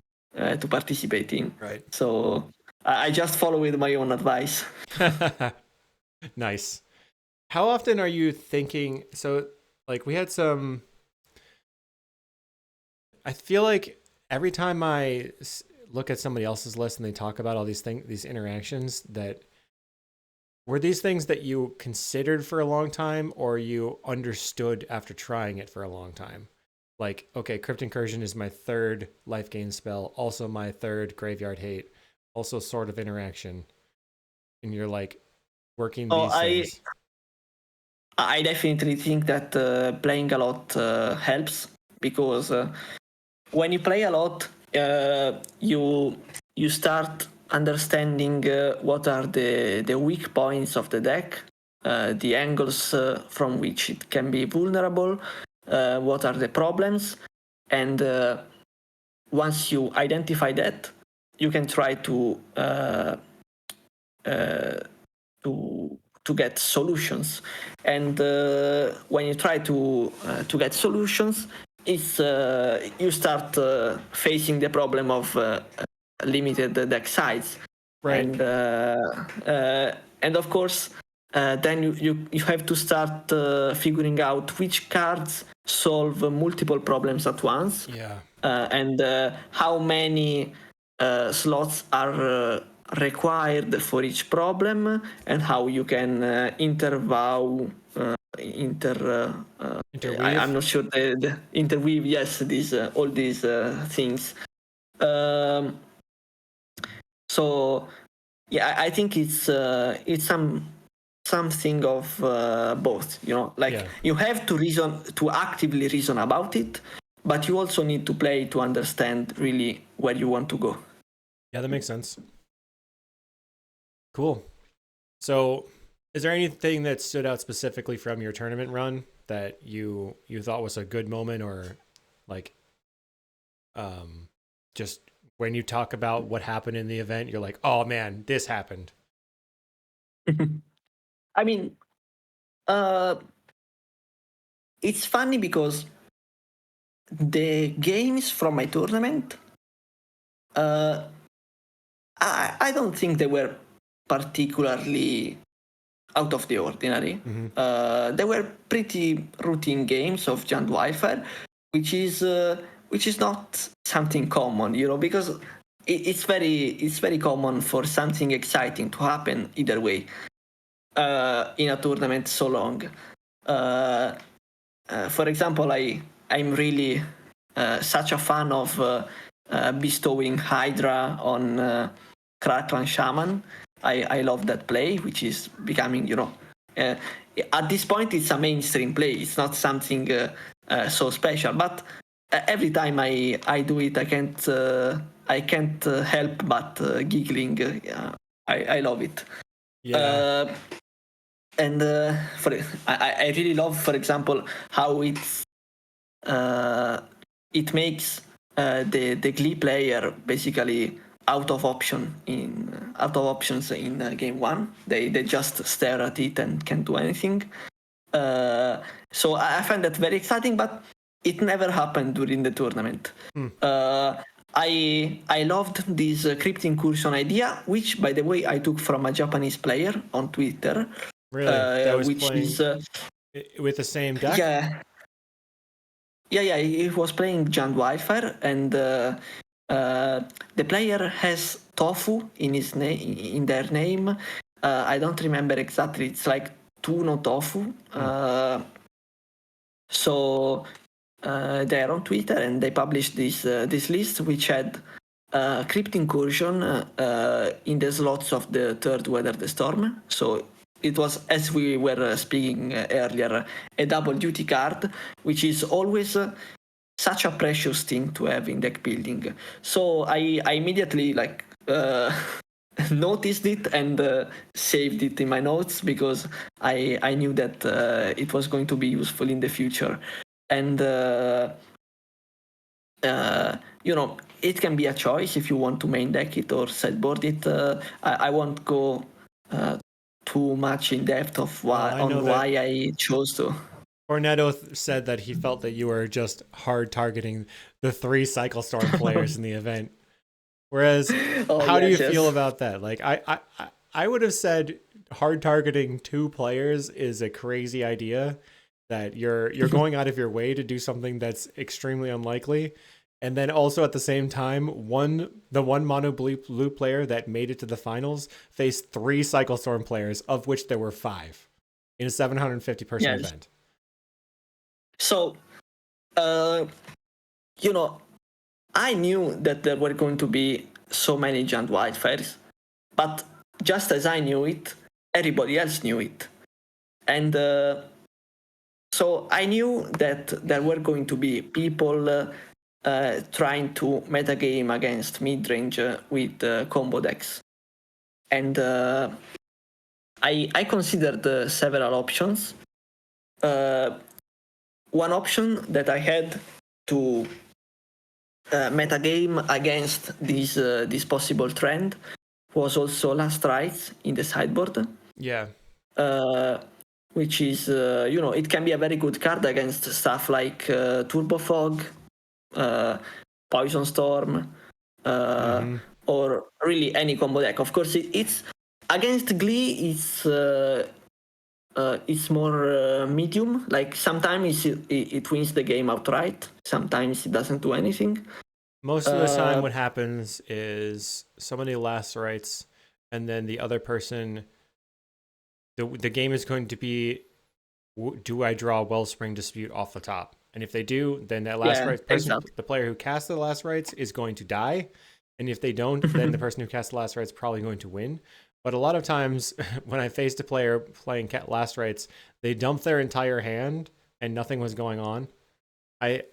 participate in. Right. So I just follow with my own advice. Nice. How often are you thinking? So, like, we had some. I feel like every time I look at somebody else's list and they talk about all these interactions, that were these things that you considered for a long time or you understood after trying it for a long time? Like, okay, Crypt Incursion is my 3rd life gain spell, also my 3rd Graveyard Hate, also Sword of Interaction. And you're like working these things. I definitely think that playing a lot helps because when you play a lot, you start understanding what are the weak points of the deck, the angles from which it can be vulnerable, what are the problems, and once you identify that, you can try to get solutions. And when you try to get solutions, it's you start facing the problem of limited deck size, right? And of course, then you have to start figuring out which cards solve multiple problems at once. Yeah. And how many slots are required for each problem, and how you can interview interweave. I'm not sure the interweave. Yes, these all these things. So yeah, I think it's something of both. Like you have to actively reason about it, but you also need to play to understand really where you want to go. Yeah, that makes sense. Cool. So, is there anything that stood out specifically from your tournament run that you thought was a good moment, or like just when you talk about what happened in the event, you're like, oh man, this happened? I mean, it's funny because the games from my tournament, I don't think they were particularly out of the ordinary. Mm-hmm. They were pretty routine games of Giant Wildfire, which is not something common, because it's very common for something exciting to happen either way in a tournament so long. For example, I'm really such a fan of bestowing Hydra on Crackland Shaman. I love that play, which is becoming, at this point, it's a mainstream play. It's not something so special, but every time I do it, I can't help but giggling. I love it. Yeah. And I really love, for example, how it makes the Glee player basically out of options in game one. They just stare at it and can't do anything. So I find that very exciting, but it never happened during the tournament. I loved this crypt incursion idea, which, by the way, I took from a Japanese player on Twitter. Really? That was which playing is with the same deck? Yeah, he was playing Giant Wildfire, and the player has tofu in their name. I don't remember exactly. It's like Tuno Tofu. So they're on Twitter, and they published this list, which had Crypt Incursion in the slots of the third Weather the Storm. So it was, as we were speaking earlier, a double duty card, which is always such a precious thing to have in deck building. So I immediately noticed it and saved it in my notes, because I knew that it was going to be useful in the future. And it can be a choice if you want to main deck it or sideboard it. I won't go too much in depth of why I chose to. Cornetto said that he felt that you were just hard targeting the 3 Cycle Storm players in the event. Whereas, how do you feel about that? Like, I would have said hard targeting 2 players is a crazy idea. That you're going out of your way to do something that's extremely unlikely, and then also at the same time, the one mono blue player that made it to the finals faced 3 Cycle Storm players, of which there were 5 in a 750 person event. So, I knew that there were going to be so many Giant Wildfires, but just as I knew it, everybody else knew it. And so I knew that there were going to be people trying to metagame against mid-range with combo decks. And I considered several options. One option that I had to metagame against this possible trend was also Last Rites in the sideboard. Yeah. Which is, it can be a very good card against stuff like Turbo Fog, Poison Storm, or really any combo deck. Of course, it's against Glee. It's more medium. Like sometimes it wins the game outright. Sometimes it doesn't do anything. Most of the time, what happens is somebody lacerates, and then the other person, the game is going to be do I draw Wellspring Dispute off the top? And if they do, then that last rites person, exactly. The player who casts the last rites is going to die. And if they don't, then the person who casts the last rites is probably going to win. But a lot of times when I faced a player playing last rites, they dumped their entire hand and nothing was going on. I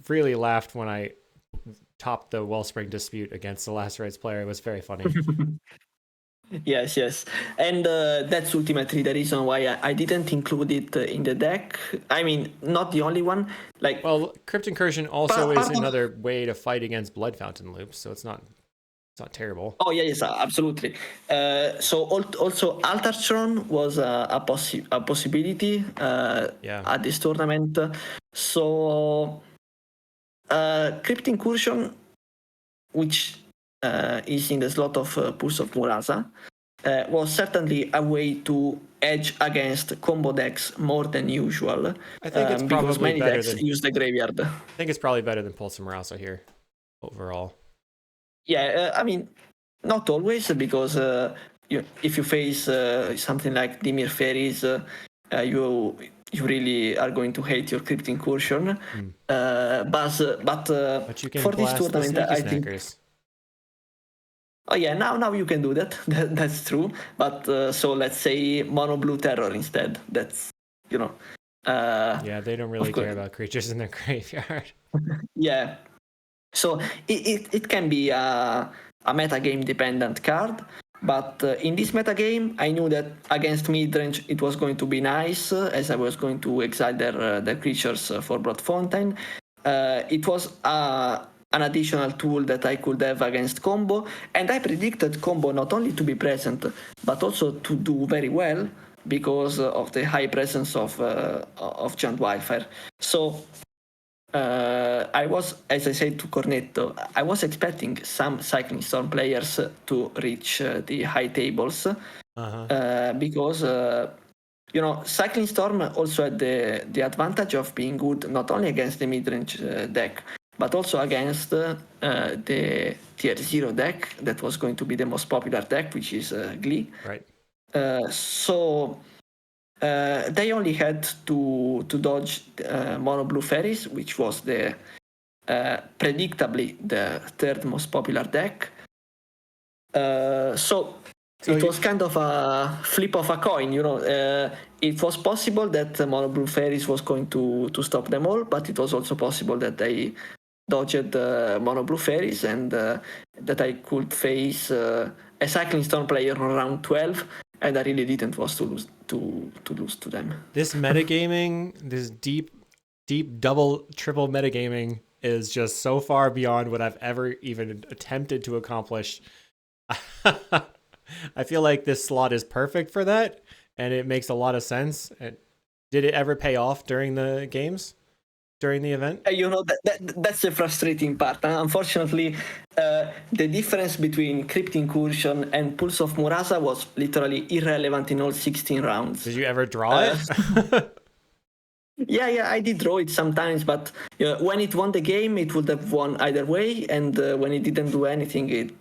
really laughed when I topped the Wellspring Dispute against the last rites player. It was very funny. Yes. And that's ultimately the reason why I didn't include it in the deck. I mean, not the only one. Well, Crypt Incursion also is another way to fight against Blood Fountain loops, so it's not terrible. Oh yes, absolutely. So also Altartron was a possibility at this tournament. So Crypt Incursion, which is in the slot of Pulse of Murasa, was certainly a way to edge against combo decks more than usual. I think it's probably because many decks than, use the graveyard. I think it's probably better than Pulse of Murasa here, overall. Yeah, I mean, not always, because if you face something like Dimir Fairies, you really are going to hate your Crypt Incursion. But you can for this tournament, I think. Oh yeah, now you can do that. That's true. But so let's say Mono Blue Terror instead. That's yeah, they don't really care about creatures in their graveyard. Yeah. So it can be a metagame dependent card, but in this metagame, I knew that against midrange it was going to be nice, as I was going to exile their creatures for Blood Fountain. It was an additional tool that I could have against combo, and I predicted combo not only to be present, but also to do very well because of the high presence of Giant Wildfire. So I was, as I said to Cornetto, I was expecting some Cycling Storm players to reach the high tables because Cycling Storm also had the advantage of being good not only against the mid-range deck, but also against the tier 0 deck that was going to be the most popular deck, which is Glee. Right. So they only had to dodge Mono Blue Fairies, which was predictably the third most popular deck. So it was kind of a flip of a coin, it was possible that Mono Blue Fairies was going to stop them all, but it was also possible that they dodged Mono Blue Fairies and that I could face a Cycling Storm player on round 12, and I really didn't want to lose to them. This metagaming, this deep double, triple metagaming is just so far beyond what I've ever even attempted to accomplish. I feel like this slot is perfect for that, and it makes a lot of sense. Did it ever pay off during the games? During the event? That's the frustrating part. Unfortunately, the difference between Crypt Incursion and Pulse of Murasa was literally irrelevant in all 16 rounds. Did you ever draw it? Yeah, I did draw it sometimes, but when it won the game, it would have won either way, and when it didn't do anything, it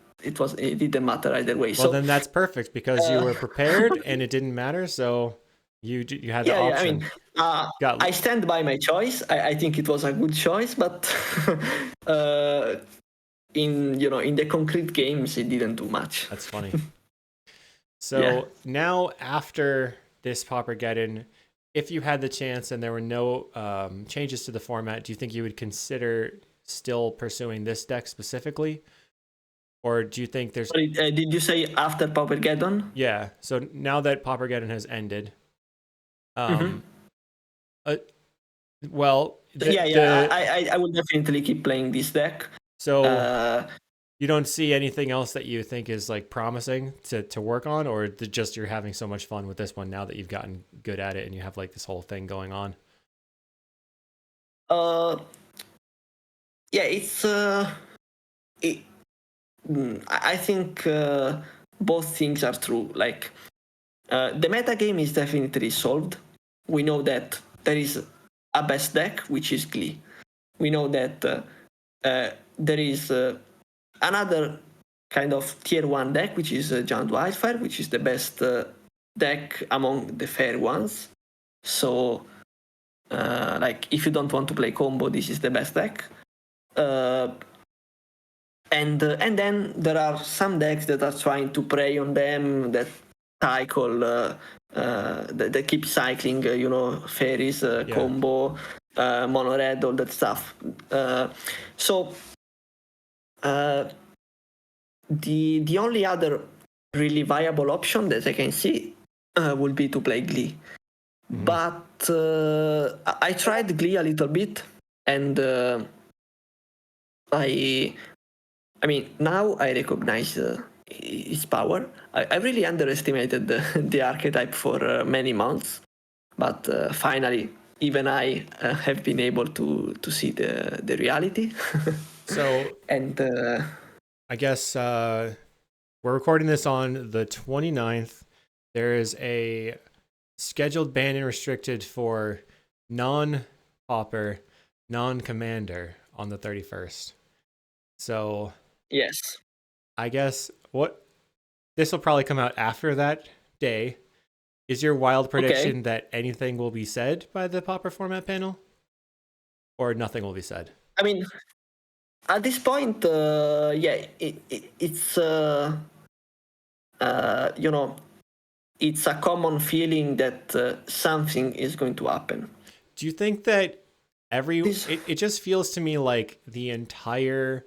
didn't matter either way. Well, then that's perfect because you were prepared and it didn't matter, so you had the option. I mean, I stand by my choice. I think it was a good choice, but in the concrete games, it didn't do much. That's funny. So now after this Pauper Geddon, if you had the chance and there were no changes to the format, do you think you would consider still pursuing this deck specifically? Or do you think there's... Sorry, did you say after Pauper Geddon? Yeah. So now that Pauper Geddon has ended... well... I will definitely keep playing this deck. So you don't see anything else that you think is like promising to work on, or just you're having so much fun with this one now that you've gotten good at it and you have like this whole thing going on? I think both things are true. Like the meta game is definitely solved. We know that there is a best deck, which is Glee. We know that there is another kind of tier 1 deck, which is Giant Wildfire, which is the best deck among the fair ones. So, like, if you don't want to play combo, this is the best deck. And then there are some decks that are trying to prey on them, that cycle, that keep cycling, fairies, combo, mono red, all that stuff. So the only other really viable option that I can see would be to play Glee. Mm-hmm. But I tried Glee a little bit, and I mean, now I recognize its power. I really underestimated the archetype for many months, but finally, even I have been able to see the reality. So, and I guess we're recording this on the 29th. There is a scheduled ban and restricted for non-Pauper, non-commander on the 31st. So yes, I guess this will probably come out after that day. Is your wild prediction that anything will be said by the Pauper format panel, or nothing will be said? I mean, at this point, it's it's a common feeling that something is going to happen. Do you think that it just feels to me like the entire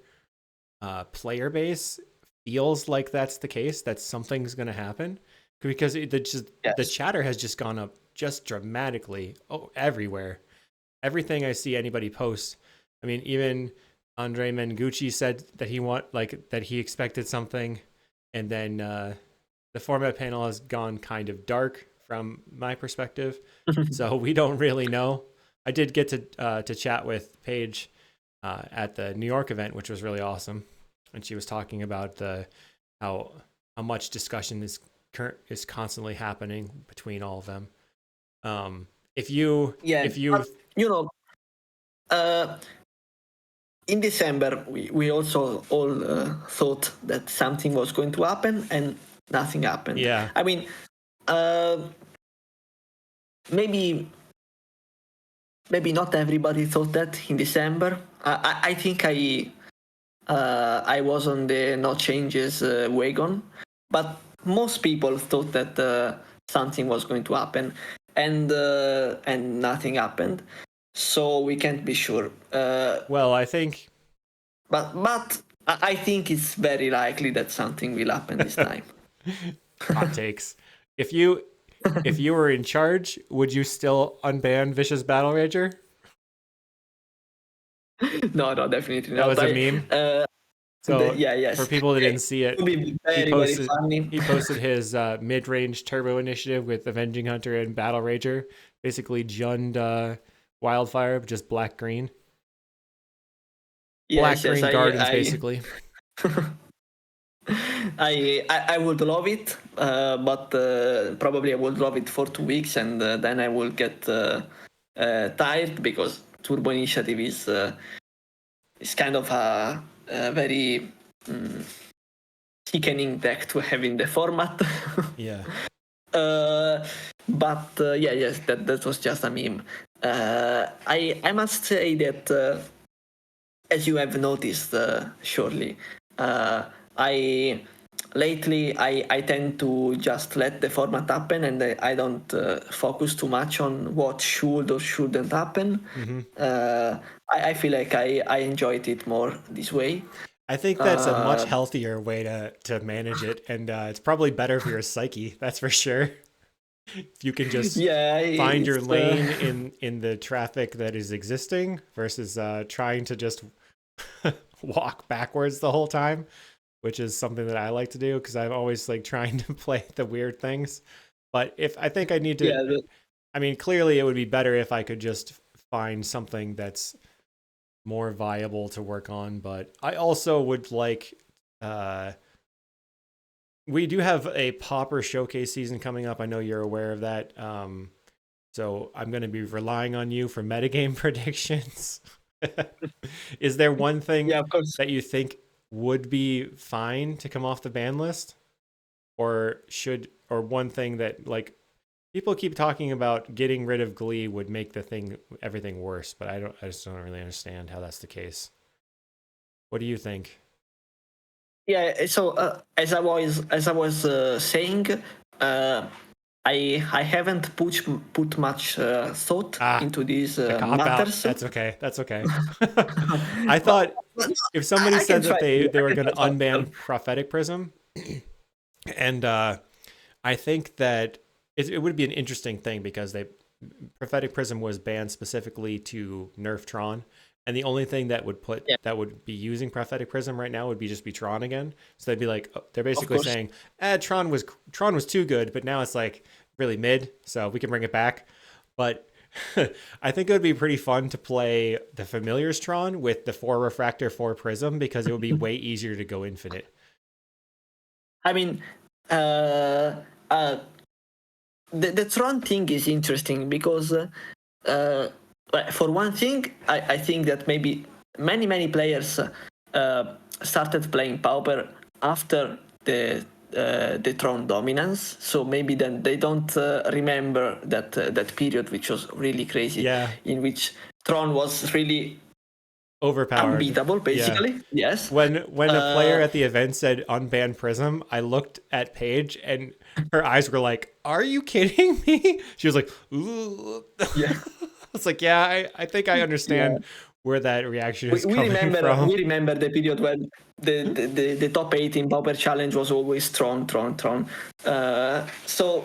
player base feels like that's the case, that something's going to happen? Because the chatter has just gone up just dramatically everywhere. Everything I see anybody post. I mean, even Andre Mengucci said that he expected something, and then the format panel has gone kind of dark from my perspective. So we don't really know. I did get to chat with Paige at the New York event, which was really awesome, and she was talking about how much discussion is constantly happening between all of them. In December, we also all thought that something was going to happen, and nothing happened. Yeah. I mean, maybe not everybody thought that in December. I think I was on the no changes wagon, but most people thought that something was going to happen, and nothing happened. So we can't be sure. Well, I think, but I think it's very likely that something will happen this time. Hot takes. If you were in charge, would you still unban Vicious Battle Rager? No, definitely not. That was a meme. Yes. For people that didn't see it, very funny. He posted his mid-range turbo initiative with Avenging Hunter and Battle Rager, basically Jund Wildfire, just black-green. Black-green gardens, basically. I would love it, but probably I would love it for 2 weeks, and then I will get tired, because Turbo Initiative is kind of a very sickening deck to have in the format. Yeah. But yes, that was just a meme. I must say that, as you have noticed, surely, lately I tend to just let the format happen, and I don't focus too much on what should or shouldn't happen. Mm-hmm. I feel like I enjoyed it more this way. I think that's a much healthier way to manage it, and it's probably better for your psyche, that's for sure. If you can just find your lane in the traffic that is existing versus trying to just walk backwards the whole time, which is something that I like to do, because I'm always like trying to play the weird things. But I think I need to, I mean, clearly it would be better if I could just find something that's more viable to work on. But I also would like, we do have a Pauper showcase season coming up. I know you're aware of that. So I'm going to be relying on you for metagame predictions. Is there one thing that you think would be fine to come off the ban list, or should or one thing that like people keep talking about getting rid of Glee would make everything worse, but I just don't really understand how that's the case. What do you think? Yeah, so as I was saying, I haven't put much thought into these matters. That's okay. That's okay. I thought if somebody said that they were going to unban Prophetic Prism, and I think that it would be an interesting thing because Prophetic Prism was banned specifically to nerf Tron. And the only thing that would be using Prophetic Prism right now would be Tron again. So they'd be like, they're basically saying, Tron was too good, but now it's like really mid, so we can bring it back. But I think it would be pretty fun to play the Familiars Tron with the 4 Refractor 4 Prism because it would be way easier to go infinite. I mean, the Tron thing is interesting because for one thing, I think that maybe many players started playing Pauper after the Tron dominance, so maybe then they don't remember that period, which was really crazy, in which Tron was really overpowered, unbeatable, basically. Yeah. Yes. When a player at the event said unban Prism, I looked at Paige and her eyes were like, "Are you kidding me?" She was like, "Ooh." Yeah. It's like, yeah, I think I understand where that reaction is coming from. We remember the period when the top 8 in Pauper Challenge was always Tron. So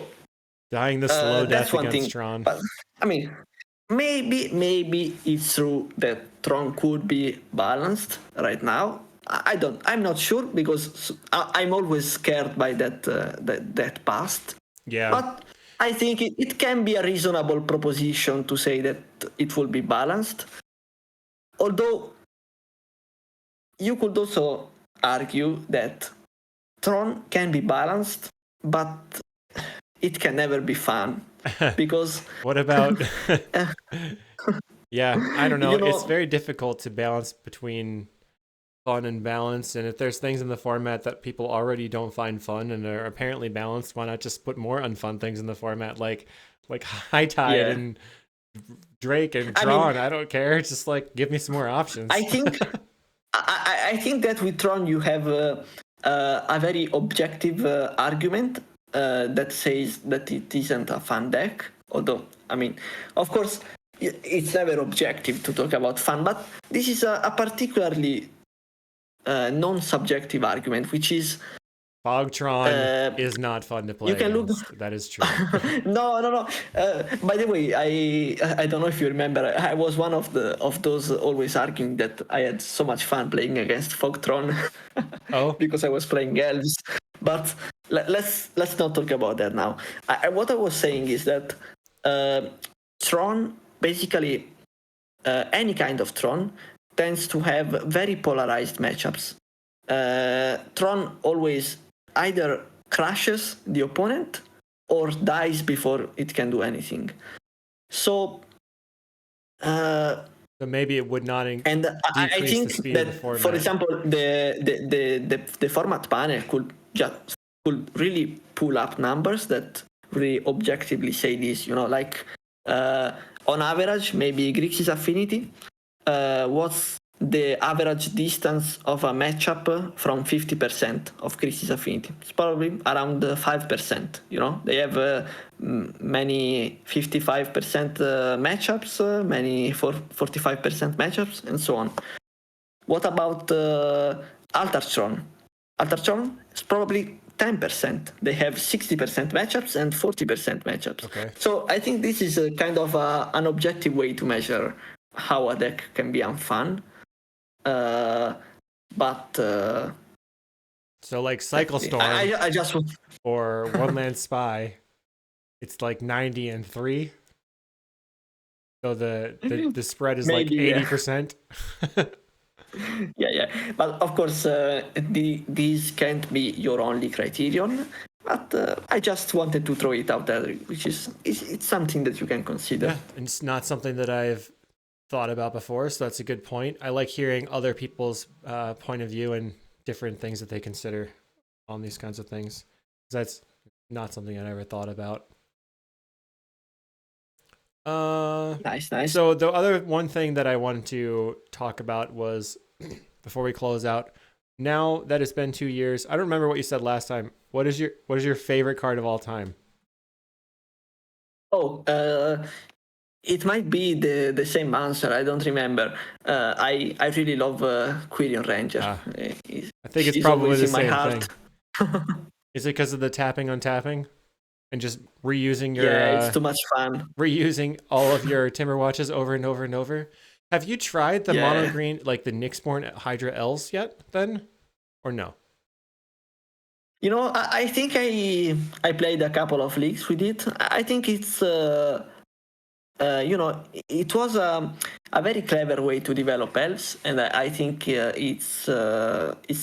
dying the slow death against Tron. But, I mean, maybe it's true that Tron could be balanced right now. I'm not sure because I'm always scared by that past. Yeah. But I think it can be a reasonable proposition to say that it will be balanced. Although you could also argue that Tron can be balanced, but it can never be fun. Because what about yeah, I don't know. It's very difficult to balance between fun and balance, and if there's things in the format that people already don't find fun and are apparently balanced, why not just put more unfun things in the format like High Tide and Drake and Tron? I don't care. It's just like, give me some more options. I think I think that with Tron you have a very objective argument that says that it isn't a fun deck. Although, I mean, of course, it's never objective to talk about fun, but this is a particularly non-subjective argument, which is Fogtron is not fun to play. You can against. That is true. No. By the way, I don't know if you remember. I was one of those always arguing that I had so much fun playing against Fogtron. Because I was playing elves. But let's not talk about that now. What I was saying is that Tron, basically any kind of Tron, tends to have very polarized matchups. Tron always either crushes the opponent or dies before it can do anything. So maybe it would not and I think that, for example, the format panel could really pull up numbers that really objectively say this. Like on average, maybe Grixis Affinity was the average distance of a matchup from 50% of Grixis Affinity. It's probably around 5%. They have many 55% matchups, many 45% matchups, and so on. What about Altartron? Altartron is probably 10%. They have 60% matchups and 40% matchups. Okay. So I think this is a kind of an objective way to measure how a deck can be unfun. But so like Cycle Storm I just or One Land Spy, it's like 90 and 3. So the spread is maybe, like 80%. Yeah. But of course, these can't be your only criterion. But I just wanted to throw it out there, which it's something that you can consider. Yeah, and it's not something that I've thought about before, so that's a good point. I like hearing other people's point of view and different things that they consider on these kinds of things. That's not something I ever thought about. Nice. So the other one thing that I wanted to talk about was, before we close out, now that it's been 2 years, I don't remember what you said last time. What is your favorite card of all time? Oh, it might be the same answer. I don't remember. I really love Quirion Ranger. I think it's She's probably always the in my same heart. thing. Is it because of the tapping on tapping? And just reusing your... Yeah, it's too much fun. Reusing all of your Timber Watches over and over and over. Have you tried the mono green, like the Nyxborn Hydra L's yet then? Or no? You know, I think I played a couple of leagues with it. I think it's... you know, it was a very clever way to develop elves, and I think it's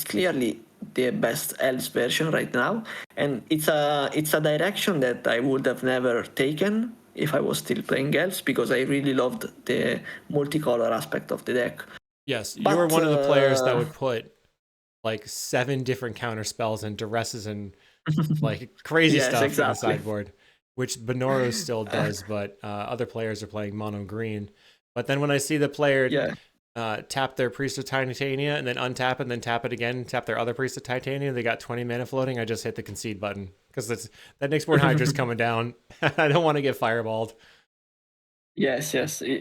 clearly the best elves version right now, and it's a direction that I would have never taken if I was still playing elves, because I really loved the multicolor aspect of the deck. Yes, you were one of the players that would put like 7 different counter spells and duresses and like crazy stuff in the sideboard, which Benoro still does, but other players are playing mono green. But then when I see the player tap their Priest of Titania and then untap and then tap it again, tap their other Priest of Titania, they got 20 mana floating, I just hit the concede button because that Nyxborn Hydra's coming down. I don't want to get fireballed. Yes.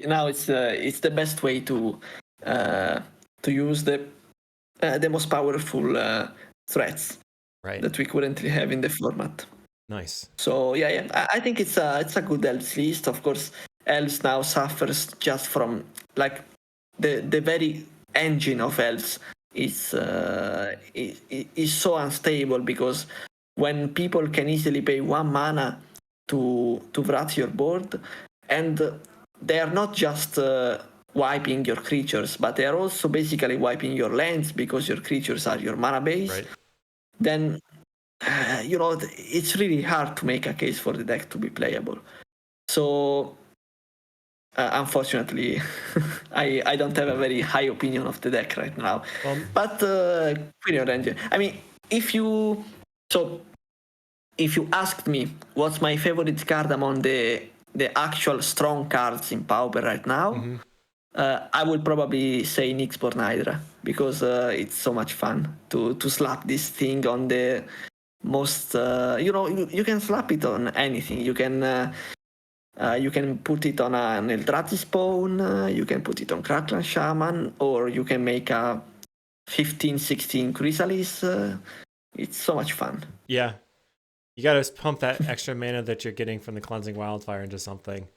Now it's the best way to use the most powerful threats that we currently have in the format. Nice. So yeah, I think it's a good elves list. Of course, elves now suffers just from like the very engine of elves is so unstable, because when people can easily pay 1 mana to wrath your board, and they are not just wiping your creatures, but they are also basically wiping your lands because your creatures are your mana base. Then you know, it's really hard to make a case for the deck to be playable. So unfortunately, I don't have a very high opinion of the deck right now. But Quirion Ranger, I mean, if you asked me what's my favorite card among the actual strong cards in Pauper right now, I would probably say Nyxborn Hydra, because it's so much fun to slap this thing on the most you can slap it on anything. You can put it on an Eldrazi spawn, you can put it on Crackland Shaman, or you can make a 15-16 Chrysalis. It's so much fun. Yeah, you gotta pump that extra mana that you're getting from the Cleansing Wildfire into something.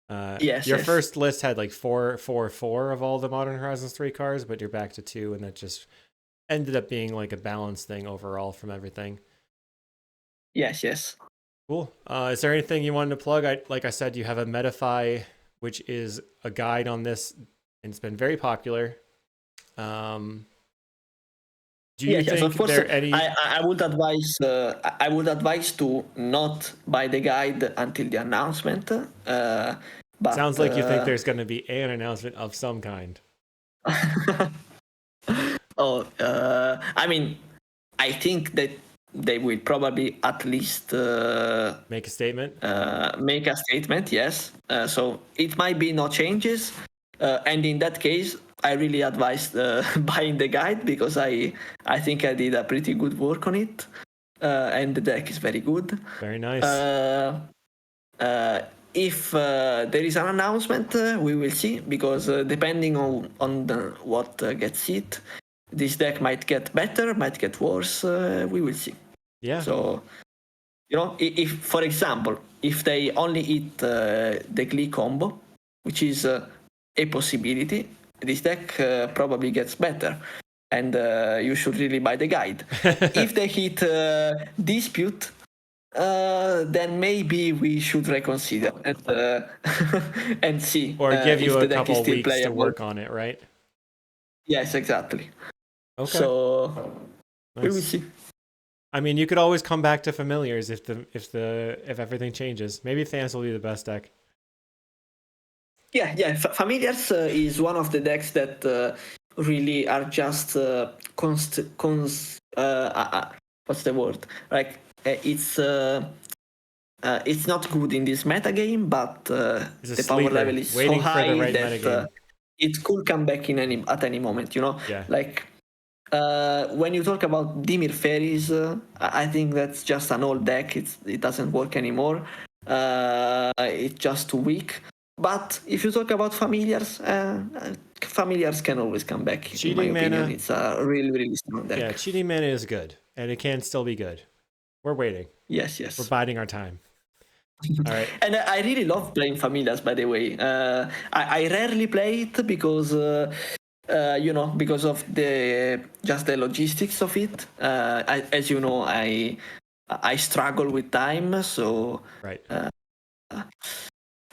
Your first list had like 4 of all the Modern Horizons 3 cards, but you're back to 2, and that just ended up being like a balanced thing overall from everything. Yes. Cool. Is there anything you wanted to plug? Like I said, you have a Metafy, which is a guide on this, and it's been very popular. Do you think of course, there any? I would advise to not buy the guide until the announcement. But sounds like you think there's going to be an announcement of some kind. I mean, I think that they will probably at least make a statement. Yes. So it might be no changes, and in that case, I really advise buying the guide, because I think I did a pretty good work on it, and the deck is very good. Very nice. If there is an announcement, we will see, because depending on what gets it, this deck might get better, might get worse. We will see. Yeah. So, you know, if for example, if they only hit the Glee combo, which is a possibility, this deck probably gets better, and you should really buy the guide. If they hit Dispute, then maybe we should reconsider and see. Or give you a couple weeks playable to work on it, right? Yes, exactly. Okay. So nice. We will see. I mean, you could always come back to familiars if everything changes. Maybe Thans will be the best deck. Yeah. Familiars is one of the decks that really are just what's the word? Like, it's not good in this meta game, but the power level is so high that it could come back at any moment. Yeah. Like when you talk about Dimir Fairies, I think that's just an old deck. It doesn't work anymore. It's just too weak. But if you talk about familiars, familiars can always come back. Cheating in my mana, opinion, it's a really, really strong deck. Yeah, cheating mana is good, and it can still be good. We're waiting. Yes. We're biding our time. All right. And I really love playing familiars, by the way. I rarely play it because because of the logistics of it. As you know, I struggle with time, so right.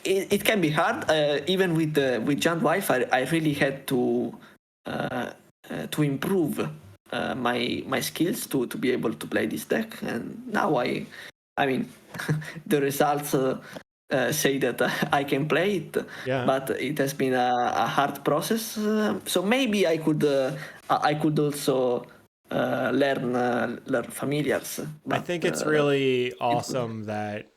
It can be hard. Even with Giant Wildfire, I really had to improve my skills to be able to play this deck, and now I mean, the results say that I can play it, but it has been a hard process. So maybe I could also learn familiars. But, I think it's really awesome that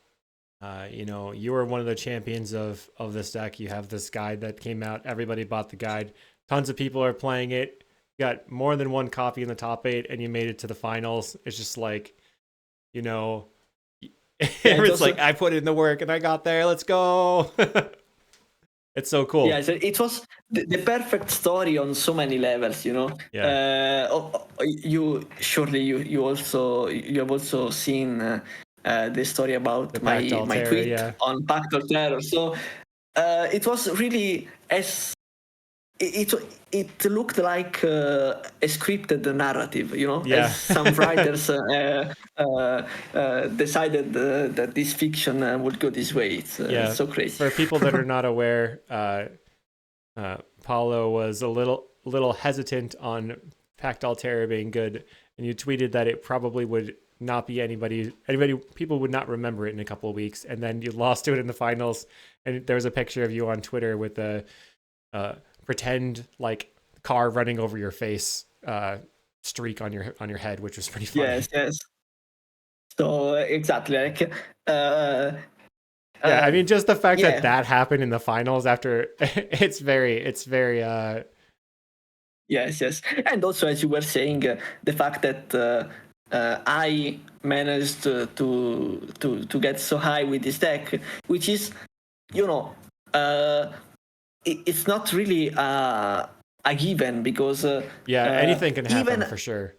you were one of the champions of this deck. You have this guide that came out. Everybody bought the guide. Tons of people are playing it. You got more than one copy in the top 8, and you made it to the finals. It's just like, it's like I put in the work and I got there. Let's go. It's so cool. Yeah, it was the perfect story on so many levels. Yeah. You have also seen the story about my tweet on Pact of Terror. So it was really it looked like a scripted narrative, as some writers decided that this fiction would go this way. It's so crazy. For people that are not aware, Paulo was a little hesitant on Pact Terror being good, and you tweeted that it probably would not be people would not remember it in a couple of weeks, and then you lost to it in the finals, and there was a picture of you on Twitter with a pretend like car running over your face streak on your head, which was pretty funny. Yes. So exactly, like I mean, just the fact that happened in the finals after it's very yes, and also as you were saying, the fact that I managed to get so high with this deck, which is it's not really a given, because anything can happen for sure.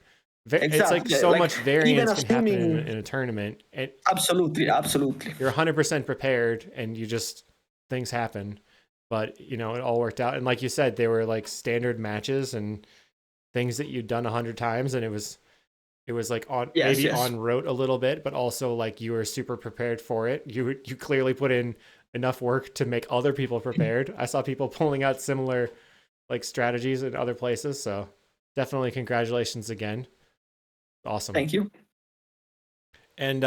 It's like so much variance can happen in a tournament. Absolutely. You're 100% prepared, and things happen. But it all worked out, and like you said, they were like standard matches and things that you'd done 100 times, and it was like on rote a little bit, but also like you were super prepared for it. You clearly put in enough work to make other people prepared. I saw people pulling out similar like strategies in other places, so definitely congratulations again. Awesome. Thank you. And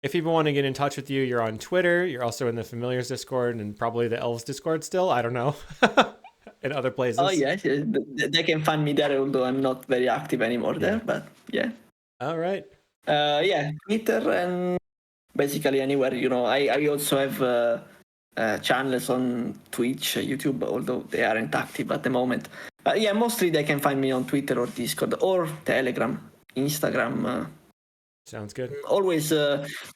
if people want to get in touch with you, you're on Twitter. You're also in the Familiars Discord and probably the Elves Discord still. I don't know. In other places. Oh, yes. They can find me there, although I'm not very active anymore there. But yeah. All right. Twitter and basically anywhere. I also have channels on Twitch, YouTube, although they aren't active at the moment. Mostly they can find me on Twitter or Discord or Telegram, Instagram. Sounds good. Always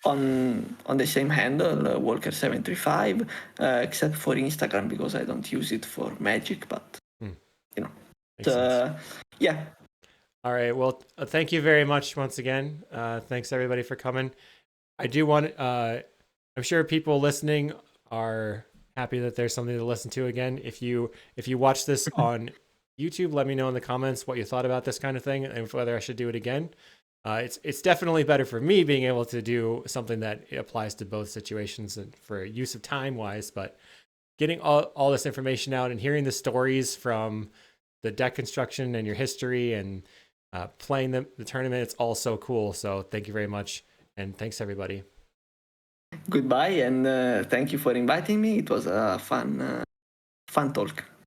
on the same handle, Walker735, except for Instagram because I don't use it for Magic. But yeah. All right. Well, thank you very much once again. Thanks everybody for coming. I do want. I'm sure people listening are happy that there's something to listen to again. If you watch this on YouTube, let me know in the comments what you thought about this kind of thing and whether I should do it again. It's definitely better for me being able to do something that applies to both situations and for use of time wise, but getting all this information out and hearing the stories from the deck construction and your history and playing the tournament, it's all so cool. So thank you very much. And thanks everybody. Goodbye. And thank you for inviting me. It was a fun talk.